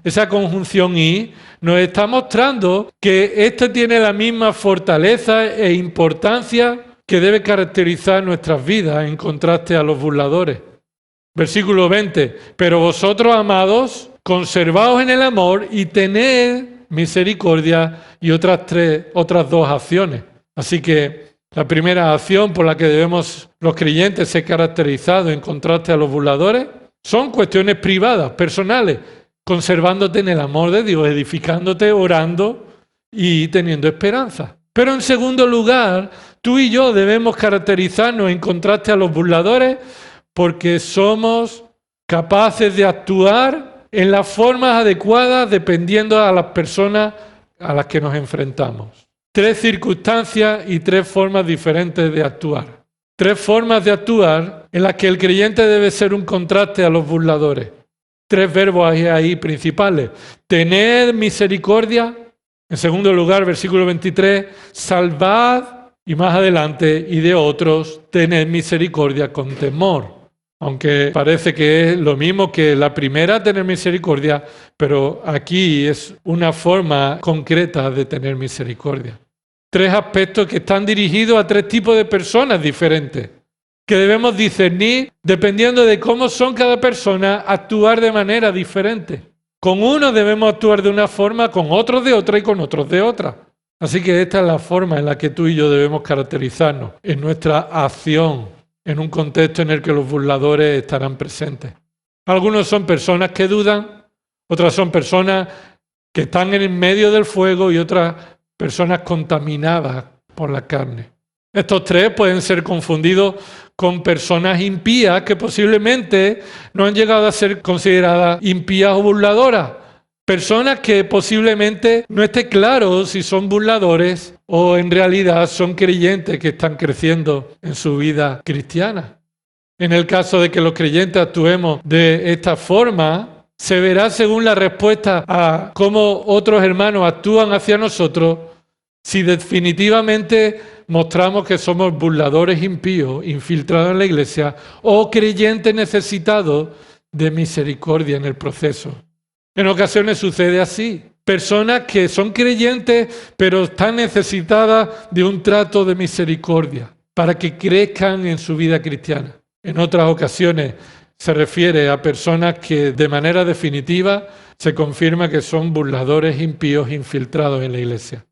Esa conjunción y nos está mostrando que esto tiene la misma fortaleza e importancia que debe caracterizar nuestras vidas en contraste a los burladores. Versículo 20, pero vosotros, amados, conservaos en el amor y tened misericordia, y otras dos acciones. Así que la primera acción por la que debemos los creyentes ser caracterizados en contraste a los burladores son cuestiones privadas, personales, conservándote en el amor de Dios, edificándote, orando y teniendo esperanza. Pero en segundo lugar, tú y yo debemos caracterizarnos en contraste a los burladores porque somos capaces de actuar en las formas adecuadas dependiendo a las personas a las que nos enfrentamos. 3 circunstancias y 3 formas diferentes de actuar. 3 formas de actuar en las que el creyente debe ser un contraste a los burladores. 3 verbos ahí principales. Tened misericordia. En segundo lugar, versículo 23, salvad, y más adelante, y de otros, tened misericordia con temor. Aunque parece que es lo mismo que la primera, tener misericordia, pero aquí es una forma concreta de tener misericordia. 3 aspectos que están dirigidos a 3 tipos de personas diferentes, que debemos discernir dependiendo de cómo son cada persona, actuar de manera diferente. Con unos debemos actuar de una forma, con otros de otra y con otros de otra. Así que esta es la forma en la que tú y yo debemos caracterizarnos en nuestra acción, en un contexto en el que los burladores estarán presentes. Algunos son personas que dudan, otras son personas que están en el medio del fuego y otras personas contaminadas por la carne. Estos 3 pueden ser confundidos con personas impías que posiblemente no han llegado a ser consideradas impías o burladoras. Personas que posiblemente no esté claro si son burladores o en realidad son creyentes que están creciendo en su vida cristiana. En el caso de que los creyentes actuemos de esta forma, se verá según la respuesta a cómo otros hermanos actúan hacia nosotros, si definitivamente mostramos que somos burladores impíos, infiltrados en la iglesia, o creyentes necesitados de misericordia en el proceso. En ocasiones sucede así. Personas que son creyentes, pero están necesitadas de un trato de misericordia para que crezcan en su vida cristiana. En otras ocasiones se refiere a personas que de manera definitiva se confirma que son burladores impíos infiltrados en la iglesia.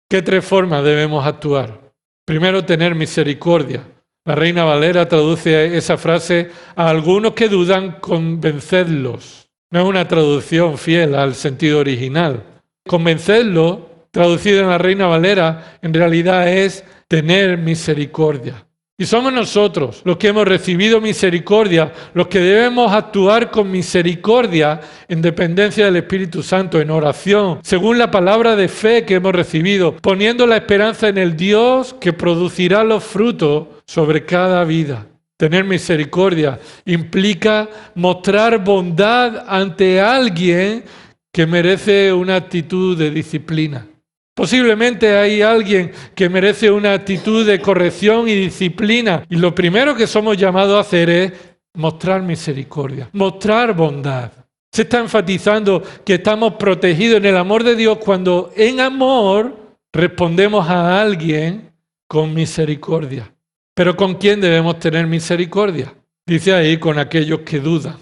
¿Qué 3 formas debemos actuar? Primero, tener misericordia. La Reina Valera traduce esa frase a algunos que dudan, convencerlos. No es una traducción fiel al sentido original. Convencerlos, traducido en la Reina Valera, en realidad es tener misericordia. Y somos nosotros los que hemos recibido misericordia, los que debemos actuar con misericordia en dependencia del Espíritu Santo, en oración, según la palabra de fe que hemos recibido, poniendo la esperanza en el Dios que producirá los frutos sobre cada vida. Tener misericordia implica mostrar bondad ante alguien que merece una actitud de disciplina. Posiblemente hay alguien que merece una actitud de corrección y disciplina. Y lo primero que somos llamados a hacer es mostrar misericordia, mostrar bondad. Se está enfatizando que estamos protegidos en el amor de Dios cuando en amor respondemos a alguien con misericordia. Pero ¿con quién debemos tener misericordia? Dice ahí, con aquellos que dudan.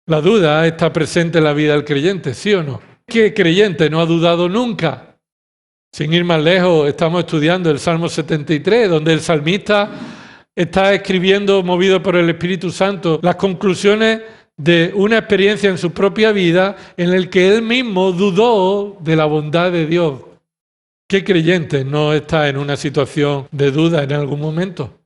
La duda está presente en la vida del creyente, ¿sí o no? ¿Qué creyente no ha dudado nunca? Sin ir más lejos, estamos estudiando el Salmo 73, donde el salmista está escribiendo, movido por el Espíritu Santo, las conclusiones de una experiencia en su propia vida en el que él mismo dudó de la bondad de Dios. ¿Qué creyente no está en una situación de duda en algún momento?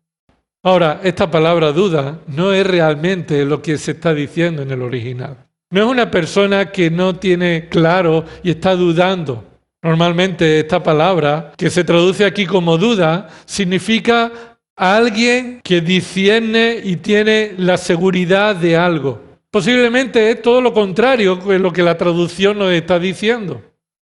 Ahora, esta palabra duda no es realmente lo que se está diciendo en el original. No es una persona que no tiene claro y está dudando. Normalmente esta palabra, que se traduce aquí como duda, significa alguien que discierne y tiene la seguridad de algo. Posiblemente es todo lo contrario de lo que la traducción nos está diciendo.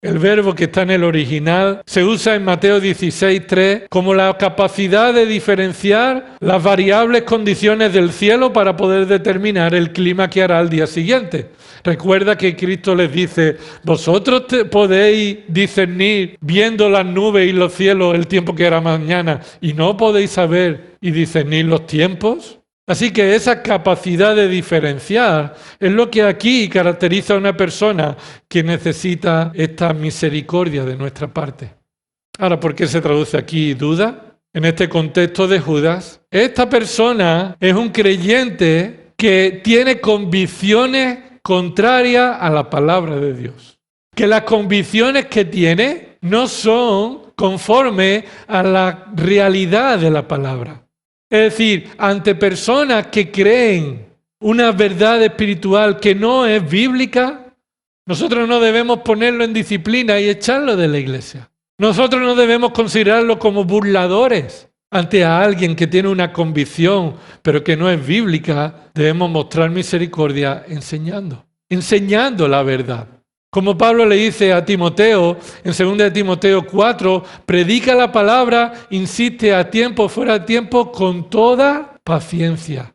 El verbo que está en el original se usa en Mateo 16:3 como la capacidad de diferenciar las variables condiciones del cielo para poder determinar el clima que hará al día siguiente. Recuerda que Cristo les dice, vosotros podéis discernir viendo las nubes y los cielos el tiempo que hará mañana y no podéis saber y discernir los tiempos. Así que esa capacidad de diferenciar es lo que aquí caracteriza a una persona que necesita esta misericordia de nuestra parte. Ahora, ¿por qué se traduce aquí duda? En este contexto de Judas, esta persona es un creyente que tiene convicciones contrarias a la palabra de Dios. Que las convicciones que tiene no son conformes a la realidad de la palabra. Es decir, ante personas que creen una verdad espiritual que no es bíblica, nosotros no debemos ponerlo en disciplina y echarlo de la iglesia. Nosotros no debemos considerarlo como burladores. Ante a alguien que tiene una convicción, pero que no es bíblica, debemos mostrar misericordia enseñando la verdad. Como Pablo le dice a Timoteo, en 2 Timoteo 4, predica la palabra, insiste a tiempo, fuera de tiempo, con toda paciencia.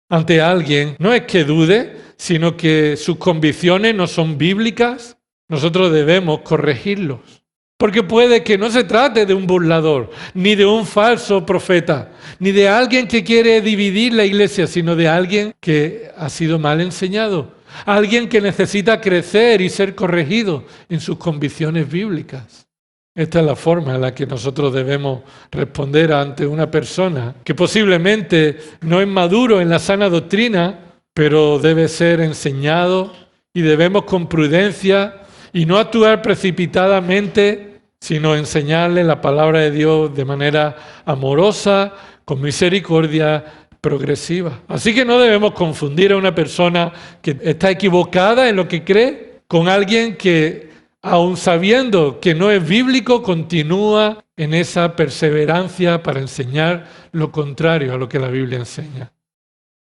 Ante alguien, no es que dude, sino que sus convicciones no son bíblicas, nosotros debemos corregirlos. Porque puede que no se trate de un burlador, ni de un falso profeta, ni de alguien que quiere dividir la iglesia, sino de alguien que ha sido mal enseñado. Alguien que necesita crecer y ser corregido en sus convicciones bíblicas. Esta es la forma en la que nosotros debemos responder ante una persona que posiblemente no es maduro en la sana doctrina, pero debe ser enseñado y debemos con prudencia y no actuar precipitadamente, sino enseñarle la palabra de Dios de manera amorosa, con misericordia, progresiva. Así que no debemos confundir a una persona que está equivocada en lo que cree con alguien que, aun sabiendo que no es bíblico, continúa en esa perseverancia para enseñar lo contrario a lo que la Biblia enseña.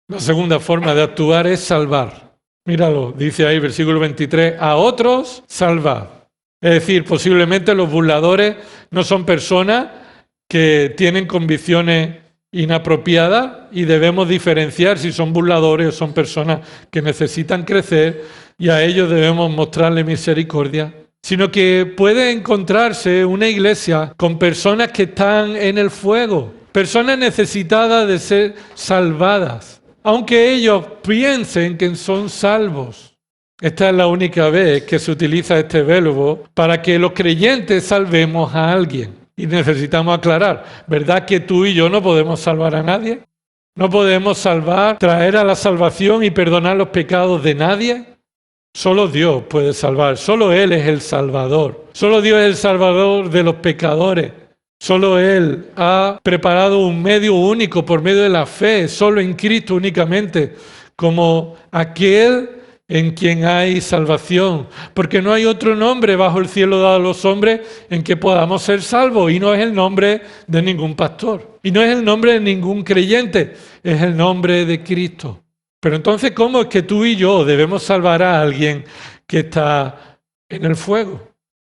La segunda forma de actuar es salvar. Míralo, dice ahí versículo 23, a otros salvad. Es decir, posiblemente los burladores no son personas que tienen convicciones inapropiada y debemos diferenciar si son burladores o son personas que necesitan crecer y a ellos debemos mostrarle misericordia, sino que puede encontrarse una iglesia con personas que están en el fuego, personas necesitadas de ser salvadas, aunque ellos piensen que son salvos. Esta es la única vez que se utiliza este verbo para que los creyentes salvemos a alguien. Y necesitamos aclarar, ¿verdad que tú y yo no podemos salvar a nadie? ¿No podemos traer a la salvación y perdonar los pecados de nadie? Solo Dios puede salvar, solo Él es el Salvador. Solo Dios es el Salvador de los pecadores. Solo Él ha preparado un medio único por medio de la fe, solo en Cristo únicamente, como aquel en quien hay salvación, porque no hay otro nombre bajo el cielo dado a los hombres en que podamos ser salvos, y no es el nombre de ningún pastor, y no es el nombre de ningún creyente, es el nombre de Cristo. Pero entonces, ¿cómo es que tú y yo debemos salvar a alguien que está en el fuego?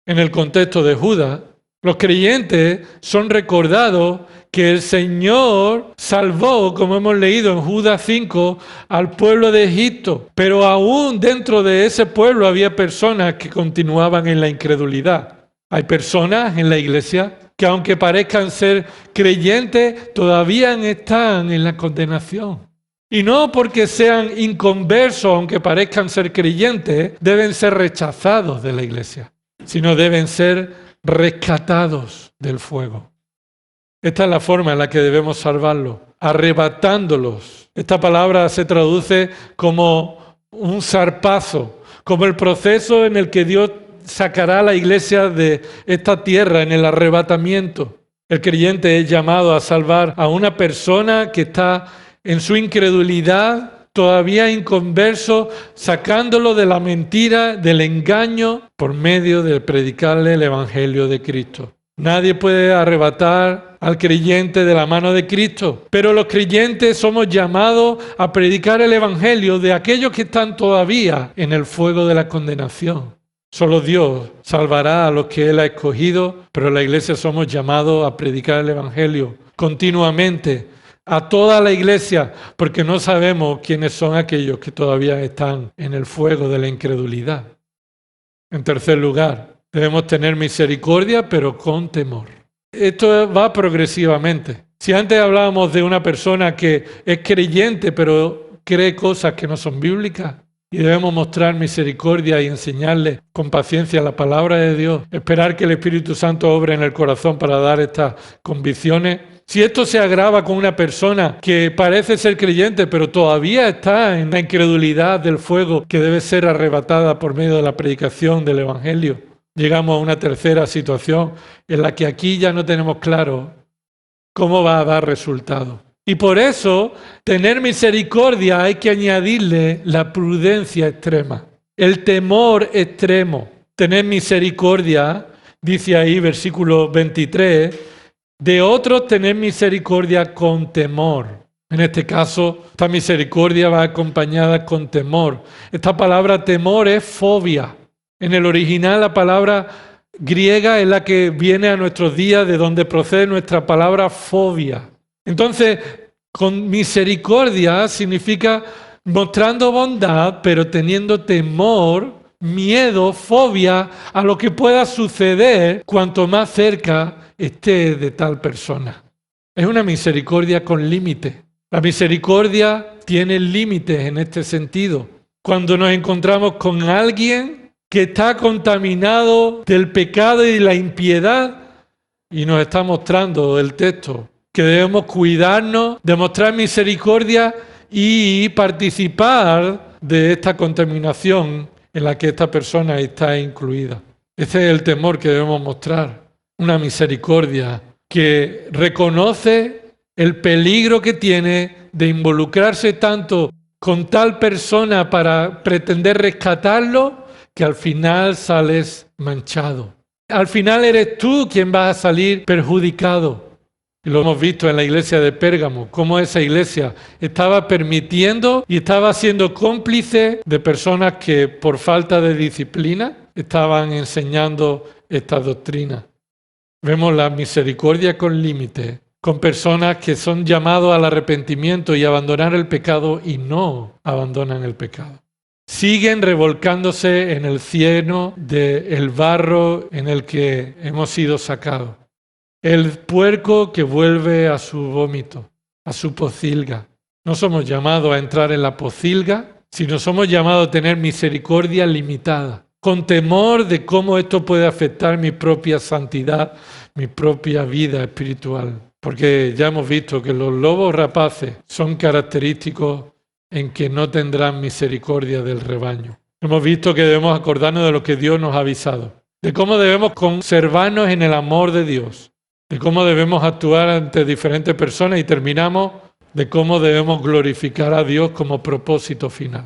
En el contexto de Judas, los creyentes son recordados que el Señor salvó, como hemos leído en Judas 5, al pueblo de Egipto. Pero aún dentro de ese pueblo había personas que continuaban en la incredulidad. Hay personas en la iglesia que aunque parezcan ser creyentes, todavía están en la condenación. Y no porque sean inconversos, aunque parezcan ser creyentes, deben ser rechazados de la iglesia, sino deben ser rescatados del fuego. Esta es la forma en la que debemos salvarlos, arrebatándolos. Esta palabra se traduce como un zarpazo, como el proceso en el que Dios sacará a la iglesia de esta tierra en el arrebatamiento. El creyente es llamado a salvar a una persona que está en su incredulidad, todavía inconverso, sacándolo de la mentira, del engaño, por medio de predicarle el Evangelio de Cristo. Nadie puede arrebatar al creyente de la mano de Cristo, pero los creyentes somos llamados a predicar el Evangelio de aquellos que están todavía en el fuego de la condenación. Solo Dios salvará a los que Él ha escogido, pero la iglesia somos llamados a predicar el Evangelio continuamente a toda la iglesia, porque no sabemos quiénes son aquellos que todavía están en el fuego de la incredulidad. En tercer lugar, debemos tener misericordia, pero con temor. Esto va progresivamente. Si antes hablábamos de una persona que es creyente, pero cree cosas que no son bíblicas, y debemos mostrar misericordia y enseñarle con paciencia la palabra de Dios, esperar que el Espíritu Santo obre en el corazón para dar estas convicciones. Si esto se agrava con una persona que parece ser creyente, pero todavía está en la incredulidad del fuego que debe ser arrebatada por medio de la predicación del Evangelio, llegamos a una tercera situación en la que aquí ya no tenemos claro cómo va a dar resultado. Y por eso, tener misericordia hay que añadirle la prudencia extrema, el temor extremo. Tener misericordia, dice ahí versículo 23, de otros tener misericordia con temor. En este caso, esta misericordia va acompañada con temor. Esta palabra temor es fobia. En el original la palabra griega es la que viene a nuestros días, de donde procede nuestra palabra fobia. Entonces, con misericordia significa mostrando bondad, pero teniendo temor, miedo, fobia a lo que pueda suceder cuanto más cerca esté de tal persona. Es una misericordia con límite. La misericordia tiene límites en este sentido. Cuando nos encontramos con alguien que está contaminado del pecado y la impiedad, y nos está mostrando el texto que debemos cuidarnos, demostrar misericordia y participar de esta contaminación en la que esta persona está incluida. Ese es el temor que debemos mostrar, una misericordia que reconoce el peligro que tiene de involucrarse tanto con tal persona para pretender rescatarlo, que al final sales manchado. Al final eres tú quien vas a salir perjudicado. Y lo hemos visto en la iglesia de Pérgamo, cómo esa iglesia estaba permitiendo y estaba siendo cómplice de personas que por falta de disciplina estaban enseñando esta doctrina. Vemos la misericordia con límite, con personas que son llamados al arrepentimiento y abandonar el pecado y no abandonan el pecado. Siguen revolcándose en el cieno del barro en el que hemos sido sacados. El puerco que vuelve a su vómito, a su pocilga. No somos llamados a entrar en la pocilga, sino somos llamados a tener misericordia limitada, con temor de cómo esto puede afectar mi propia santidad, mi propia vida espiritual. Porque ya hemos visto que los lobos rapaces son característicos en que no tendrán misericordia del rebaño. Hemos visto que debemos acordarnos de lo que Dios nos ha avisado, de cómo debemos conservarnos en el amor de Dios, de cómo debemos actuar ante diferentes personas y terminamos de cómo debemos glorificar a Dios como propósito final.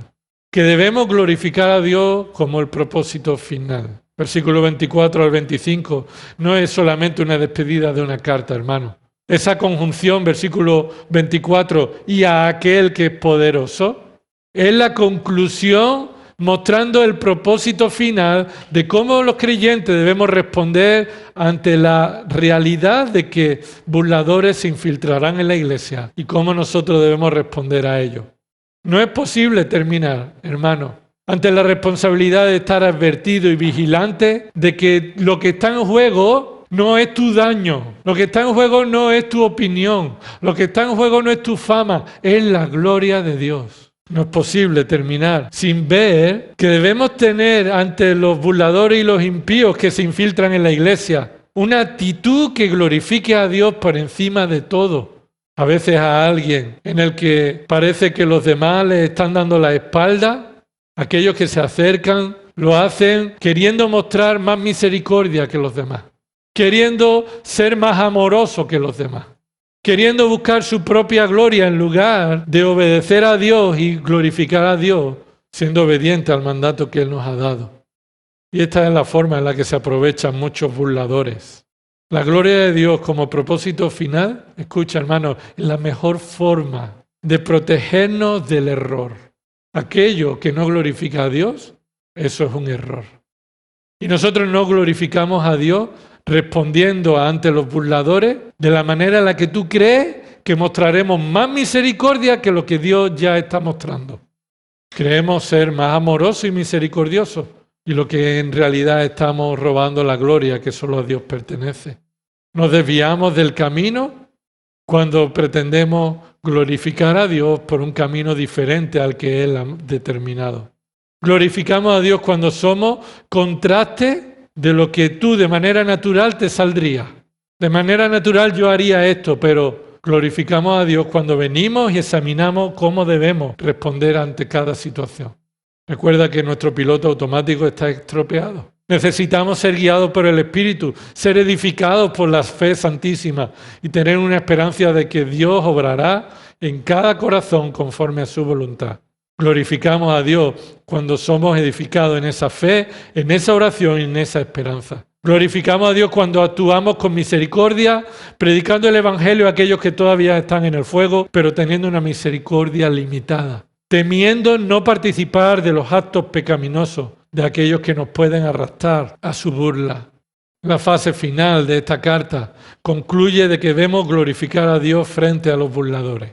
Que debemos glorificar a Dios como el propósito final. Versículo 24 al 25 no es solamente una despedida de una carta, hermano. Esa conjunción, versículo 24, y a aquel que es poderoso, es la conclusión mostrando el propósito final de cómo los creyentes debemos responder ante la realidad de que burladores se infiltrarán en la iglesia y cómo nosotros debemos responder a ello. No es posible terminar, hermano, ante la responsabilidad de estar advertido y vigilante de que lo que está en juego no es tu daño, lo que está en juego no es tu opinión, lo que está en juego no es tu fama, es la gloria de Dios. No es posible terminar sin ver que debemos tener ante los burladores y los impíos que se infiltran en la iglesia una actitud que glorifique a Dios por encima de todo. A veces a alguien en el que parece que los demás le están dando la espalda, aquellos que se acercan lo hacen queriendo mostrar más misericordia que los demás, queriendo ser más amoroso que los demás, queriendo buscar su propia gloria en lugar de obedecer a Dios y glorificar a Dios, siendo obediente al mandato que Él nos ha dado. Y esta es la forma en la que se aprovechan muchos burladores. La gloria de Dios como propósito final, escucha hermanos, es la mejor forma de protegernos del error. Aquello que no glorifica a Dios, eso es un error. Y nosotros no glorificamos a Dios respondiendo ante los burladores de la manera en la que tú crees que mostraremos más misericordia que lo que Dios ya está mostrando. Creemos ser más amorosos y misericordiosos y lo que en realidad estamos robando la gloria que solo a Dios pertenece. Nos desviamos del camino cuando pretendemos glorificar a Dios por un camino diferente al que Él ha determinado. Glorificamos a Dios cuando somos contraste de lo que tú de manera natural te saldría. De manera natural yo haría esto, pero glorificamos a Dios cuando venimos y examinamos cómo debemos responder ante cada situación. Recuerda que nuestro piloto automático está estropeado. Necesitamos ser guiados por el Espíritu, ser edificados por la fe santísima y tener una esperanza de que Dios obrará en cada corazón conforme a su voluntad. Glorificamos a Dios cuando somos edificados en esa fe, en esa oración y en esa esperanza. Glorificamos a Dios cuando actuamos con misericordia, predicando el Evangelio a aquellos que todavía están en el fuego, pero teniendo una misericordia limitada, temiendo no participar de los actos pecaminosos de aquellos que nos pueden arrastrar a su burla. La fase final de esta carta concluye de que debemos glorificar a Dios frente a los burladores.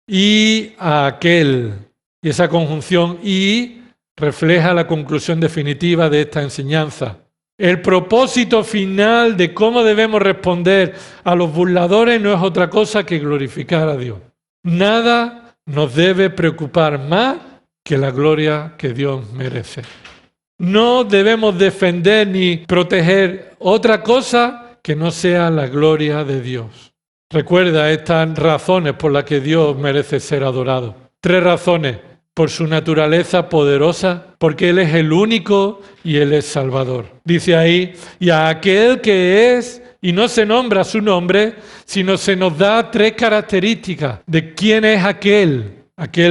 Y a aquel, y esa conjunción y refleja la conclusión definitiva de esta enseñanza. El propósito final de cómo debemos responder a los burladores no es otra cosa que glorificar a Dios. Nada nos debe preocupar más que la gloria que Dios merece. No debemos defender ni proteger otra cosa que no sea la gloria de Dios. Recuerda estas razones por las que Dios merece ser adorado. 3 razones. Por su naturaleza poderosa, porque Él es el único y Él es Salvador. Dice ahí, y a aquel que es, y no se nombra su nombre, sino se nos da 3 características de quién es aquel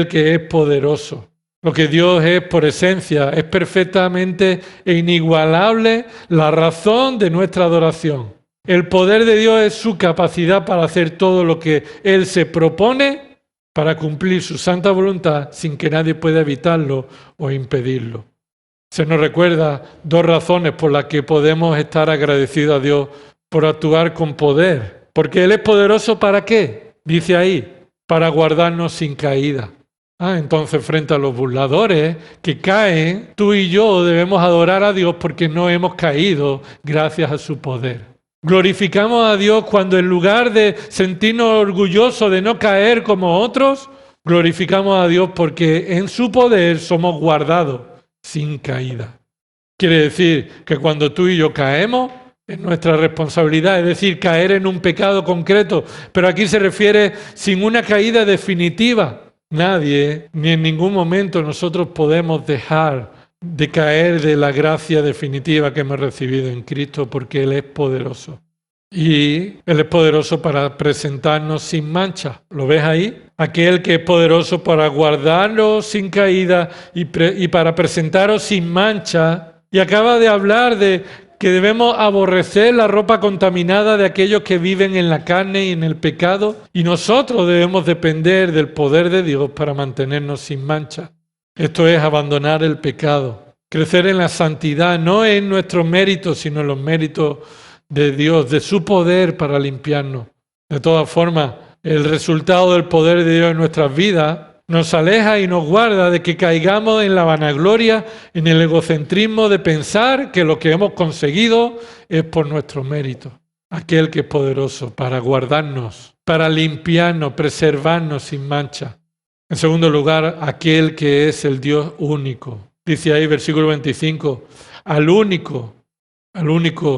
que es poderoso. Lo que Dios es por esencia, es perfectamente e inigualable la razón de nuestra adoración. El poder de Dios es su capacidad para hacer todo lo que Él se propone para cumplir su santa voluntad sin que nadie pueda evitarlo o impedirlo. Se nos recuerda 2 razones por las que podemos estar agradecidos a Dios por actuar con poder. Porque Él es poderoso ¿para qué? Dice ahí, para guardarnos sin caída. Entonces frente a los burladores que caen, tú y yo debemos adorar a Dios porque no hemos caído gracias a su poder. Glorificamos a Dios cuando en lugar de sentirnos orgullosos de no caer como otros, glorificamos a Dios porque en su poder somos guardados sin caída. Quiere decir que cuando tú y yo caemos, es nuestra responsabilidad, es decir, caer en un pecado concreto, pero aquí se refiere sin una caída definitiva. Nadie, ni en ningún momento nosotros podemos dejar de caer de la gracia definitiva que hemos recibido en Cristo porque Él es poderoso. Y Él es poderoso para presentarnos sin mancha. ¿Lo ves ahí? Aquel que es poderoso para guardarnos sin caída y para presentaros sin mancha. Y acaba de hablar de que debemos aborrecer la ropa contaminada de aquellos que viven en la carne y en el pecado. Y nosotros debemos depender del poder de Dios para mantenernos sin mancha. Esto es abandonar el pecado, crecer en la santidad, no en nuestros méritos, sino en los méritos de Dios, de su poder para limpiarnos. De todas formas, el resultado del poder de Dios en nuestras vidas nos aleja y nos guarda de que caigamos en la vanagloria, en el egocentrismo de pensar que lo que hemos conseguido es por nuestros méritos. Aquel que es poderoso para guardarnos, para limpiarnos, preservarnos sin mancha. En segundo lugar, aquel que es el Dios único. Dice ahí, versículo 25, al único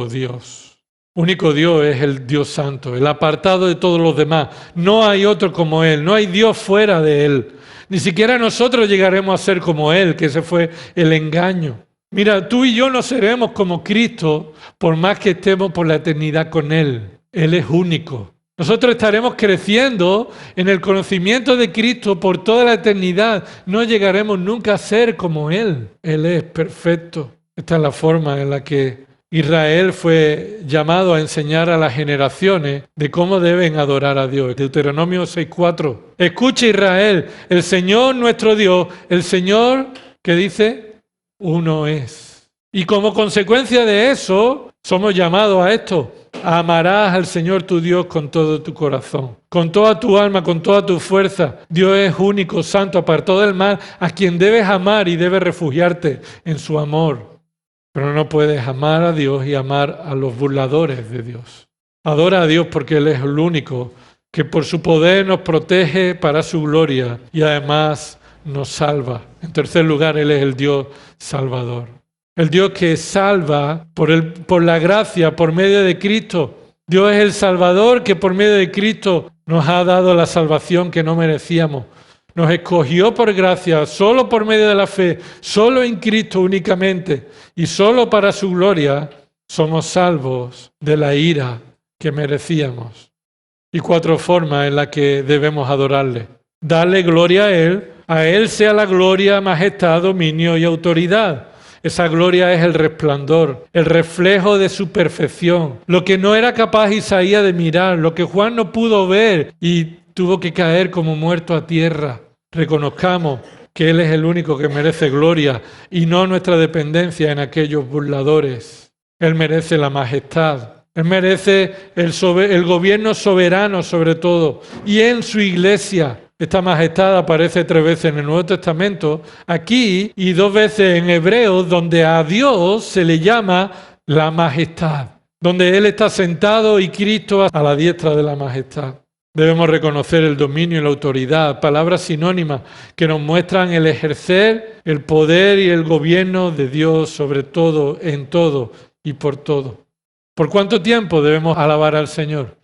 Dios. Único Dios es el Dios santo, el apartado de todos los demás. No hay otro como Él, no hay Dios fuera de Él. Ni siquiera nosotros llegaremos a ser como Él, que ese fue el engaño. Mira, tú y yo no seremos como Cristo por más que estemos por la eternidad con Él. Él es único. Nosotros estaremos creciendo en el conocimiento de Cristo por toda la eternidad. No llegaremos nunca a ser como Él. Él es perfecto. Esta es la forma en la que Israel fue llamado a enseñar a las generaciones de cómo deben adorar a Dios. Deuteronomio 6:4. Escucha Israel, el Señor nuestro Dios, el Señor, ¿qué dice? Uno es. Y como consecuencia de eso, somos llamados a esto. Amarás al Señor tu Dios con todo tu corazón, con toda tu alma, con toda tu fuerza. Dios es único, santo, apartado del mal, a quien debes amar y debes refugiarte en su amor. Pero no puedes amar a Dios y amar a los burladores de Dios. Adora a Dios porque Él es el único que por su poder nos protege para su gloria y además nos salva. En tercer lugar, Él es el Dios salvador. El Dios que salva por la gracia, por medio de Cristo. Dios es el Salvador que por medio de Cristo nos ha dado la salvación que no merecíamos. Nos escogió por gracia, solo por medio de la fe, solo en Cristo únicamente y solo para su gloria somos salvos de la ira que merecíamos. Y 4 formas en las que debemos adorarle. Darle gloria a Él sea la gloria, majestad, dominio y autoridad. Esa gloria es el resplandor, el reflejo de su perfección, lo que no era capaz Isaías de mirar, lo que Juan no pudo ver y tuvo que caer como muerto a tierra. Reconozcamos que Él es el único que merece gloria y no nuestra dependencia en aquellos burladores. Él merece la majestad, Él merece el gobierno soberano sobre todo y en su iglesia. Esta majestad aparece 3 veces en el Nuevo Testamento, aquí y 2 veces en Hebreos, donde a Dios se le llama la majestad, donde Él está sentado y Cristo a la diestra de la majestad. Debemos reconocer el dominio y la autoridad, palabras sinónimas que nos muestran el ejercer el poder y el gobierno de Dios sobre todo, en todo y por todo. ¿Por cuánto tiempo debemos alabar al Señor?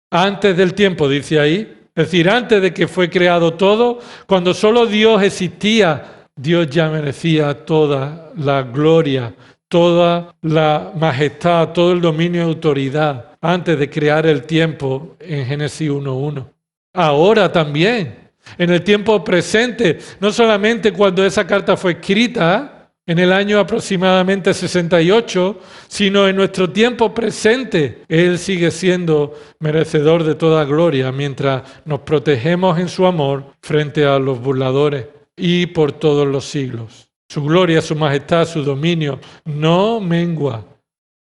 Antes del tiempo, dice ahí. Es decir, antes de que fue creado todo, cuando solo Dios existía, Dios ya merecía toda la gloria, toda la majestad, todo el dominio y autoridad, antes de crear el tiempo en Génesis 1:1. Ahora también, en el tiempo presente, no solamente cuando esa carta fue escrita, en el año aproximadamente 68, sino en nuestro tiempo presente. Él sigue siendo merecedor de toda gloria mientras nos protegemos en su amor frente a los burladores y por todos los siglos. Su gloria, su majestad, su dominio no mengua.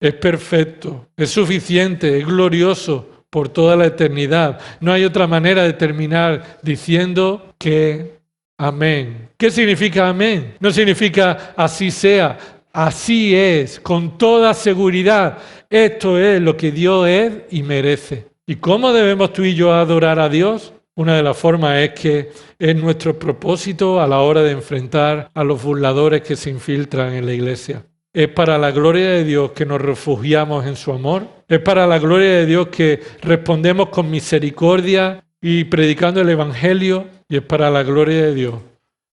Es perfecto, es suficiente, es glorioso por toda la eternidad. No hay otra manera de terminar diciendo que amén. ¿Qué significa amén? No significa así sea, así es, con toda seguridad. Esto es lo que Dios es y merece. ¿Y cómo debemos tú y yo adorar a Dios? Una de las formas es que es nuestro propósito a la hora de enfrentar a los burladores que se infiltran en la iglesia. Es para la gloria de Dios que nos refugiamos en su amor. Es para la gloria de Dios que respondemos con misericordia y predicando el Evangelio. Y es para la gloria de Dios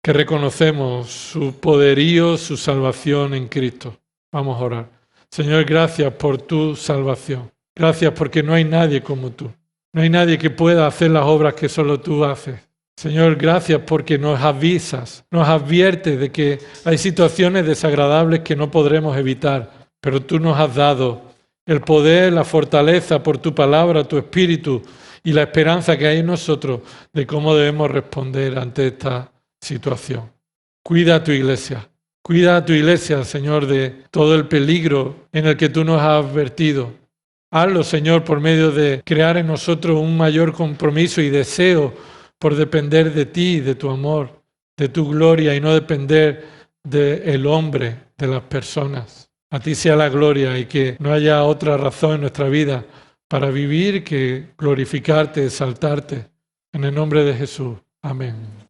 que reconocemos su poderío, su salvación en Cristo. Vamos a orar. Señor, gracias por tu salvación. Gracias porque no hay nadie como tú. No hay nadie que pueda hacer las obras que solo tú haces. Señor, gracias porque nos avisas, nos adviertes de que hay situaciones desagradables que no podremos evitar, pero tú nos has dado el poder, la fortaleza por tu palabra, tu espíritu y la esperanza que hay en nosotros de cómo debemos responder ante esta situación. Cuida a tu iglesia, Señor, de todo el peligro en el que tú nos has advertido. Hazlo, Señor, por medio de crear en nosotros un mayor compromiso y deseo por depender de ti, de tu amor, de tu gloria y no depender del hombre, de las personas. A ti sea la gloria y que no haya otra razón en nuestra vida para vivir que glorificarte, exaltarte. En el nombre de Jesús. Amén.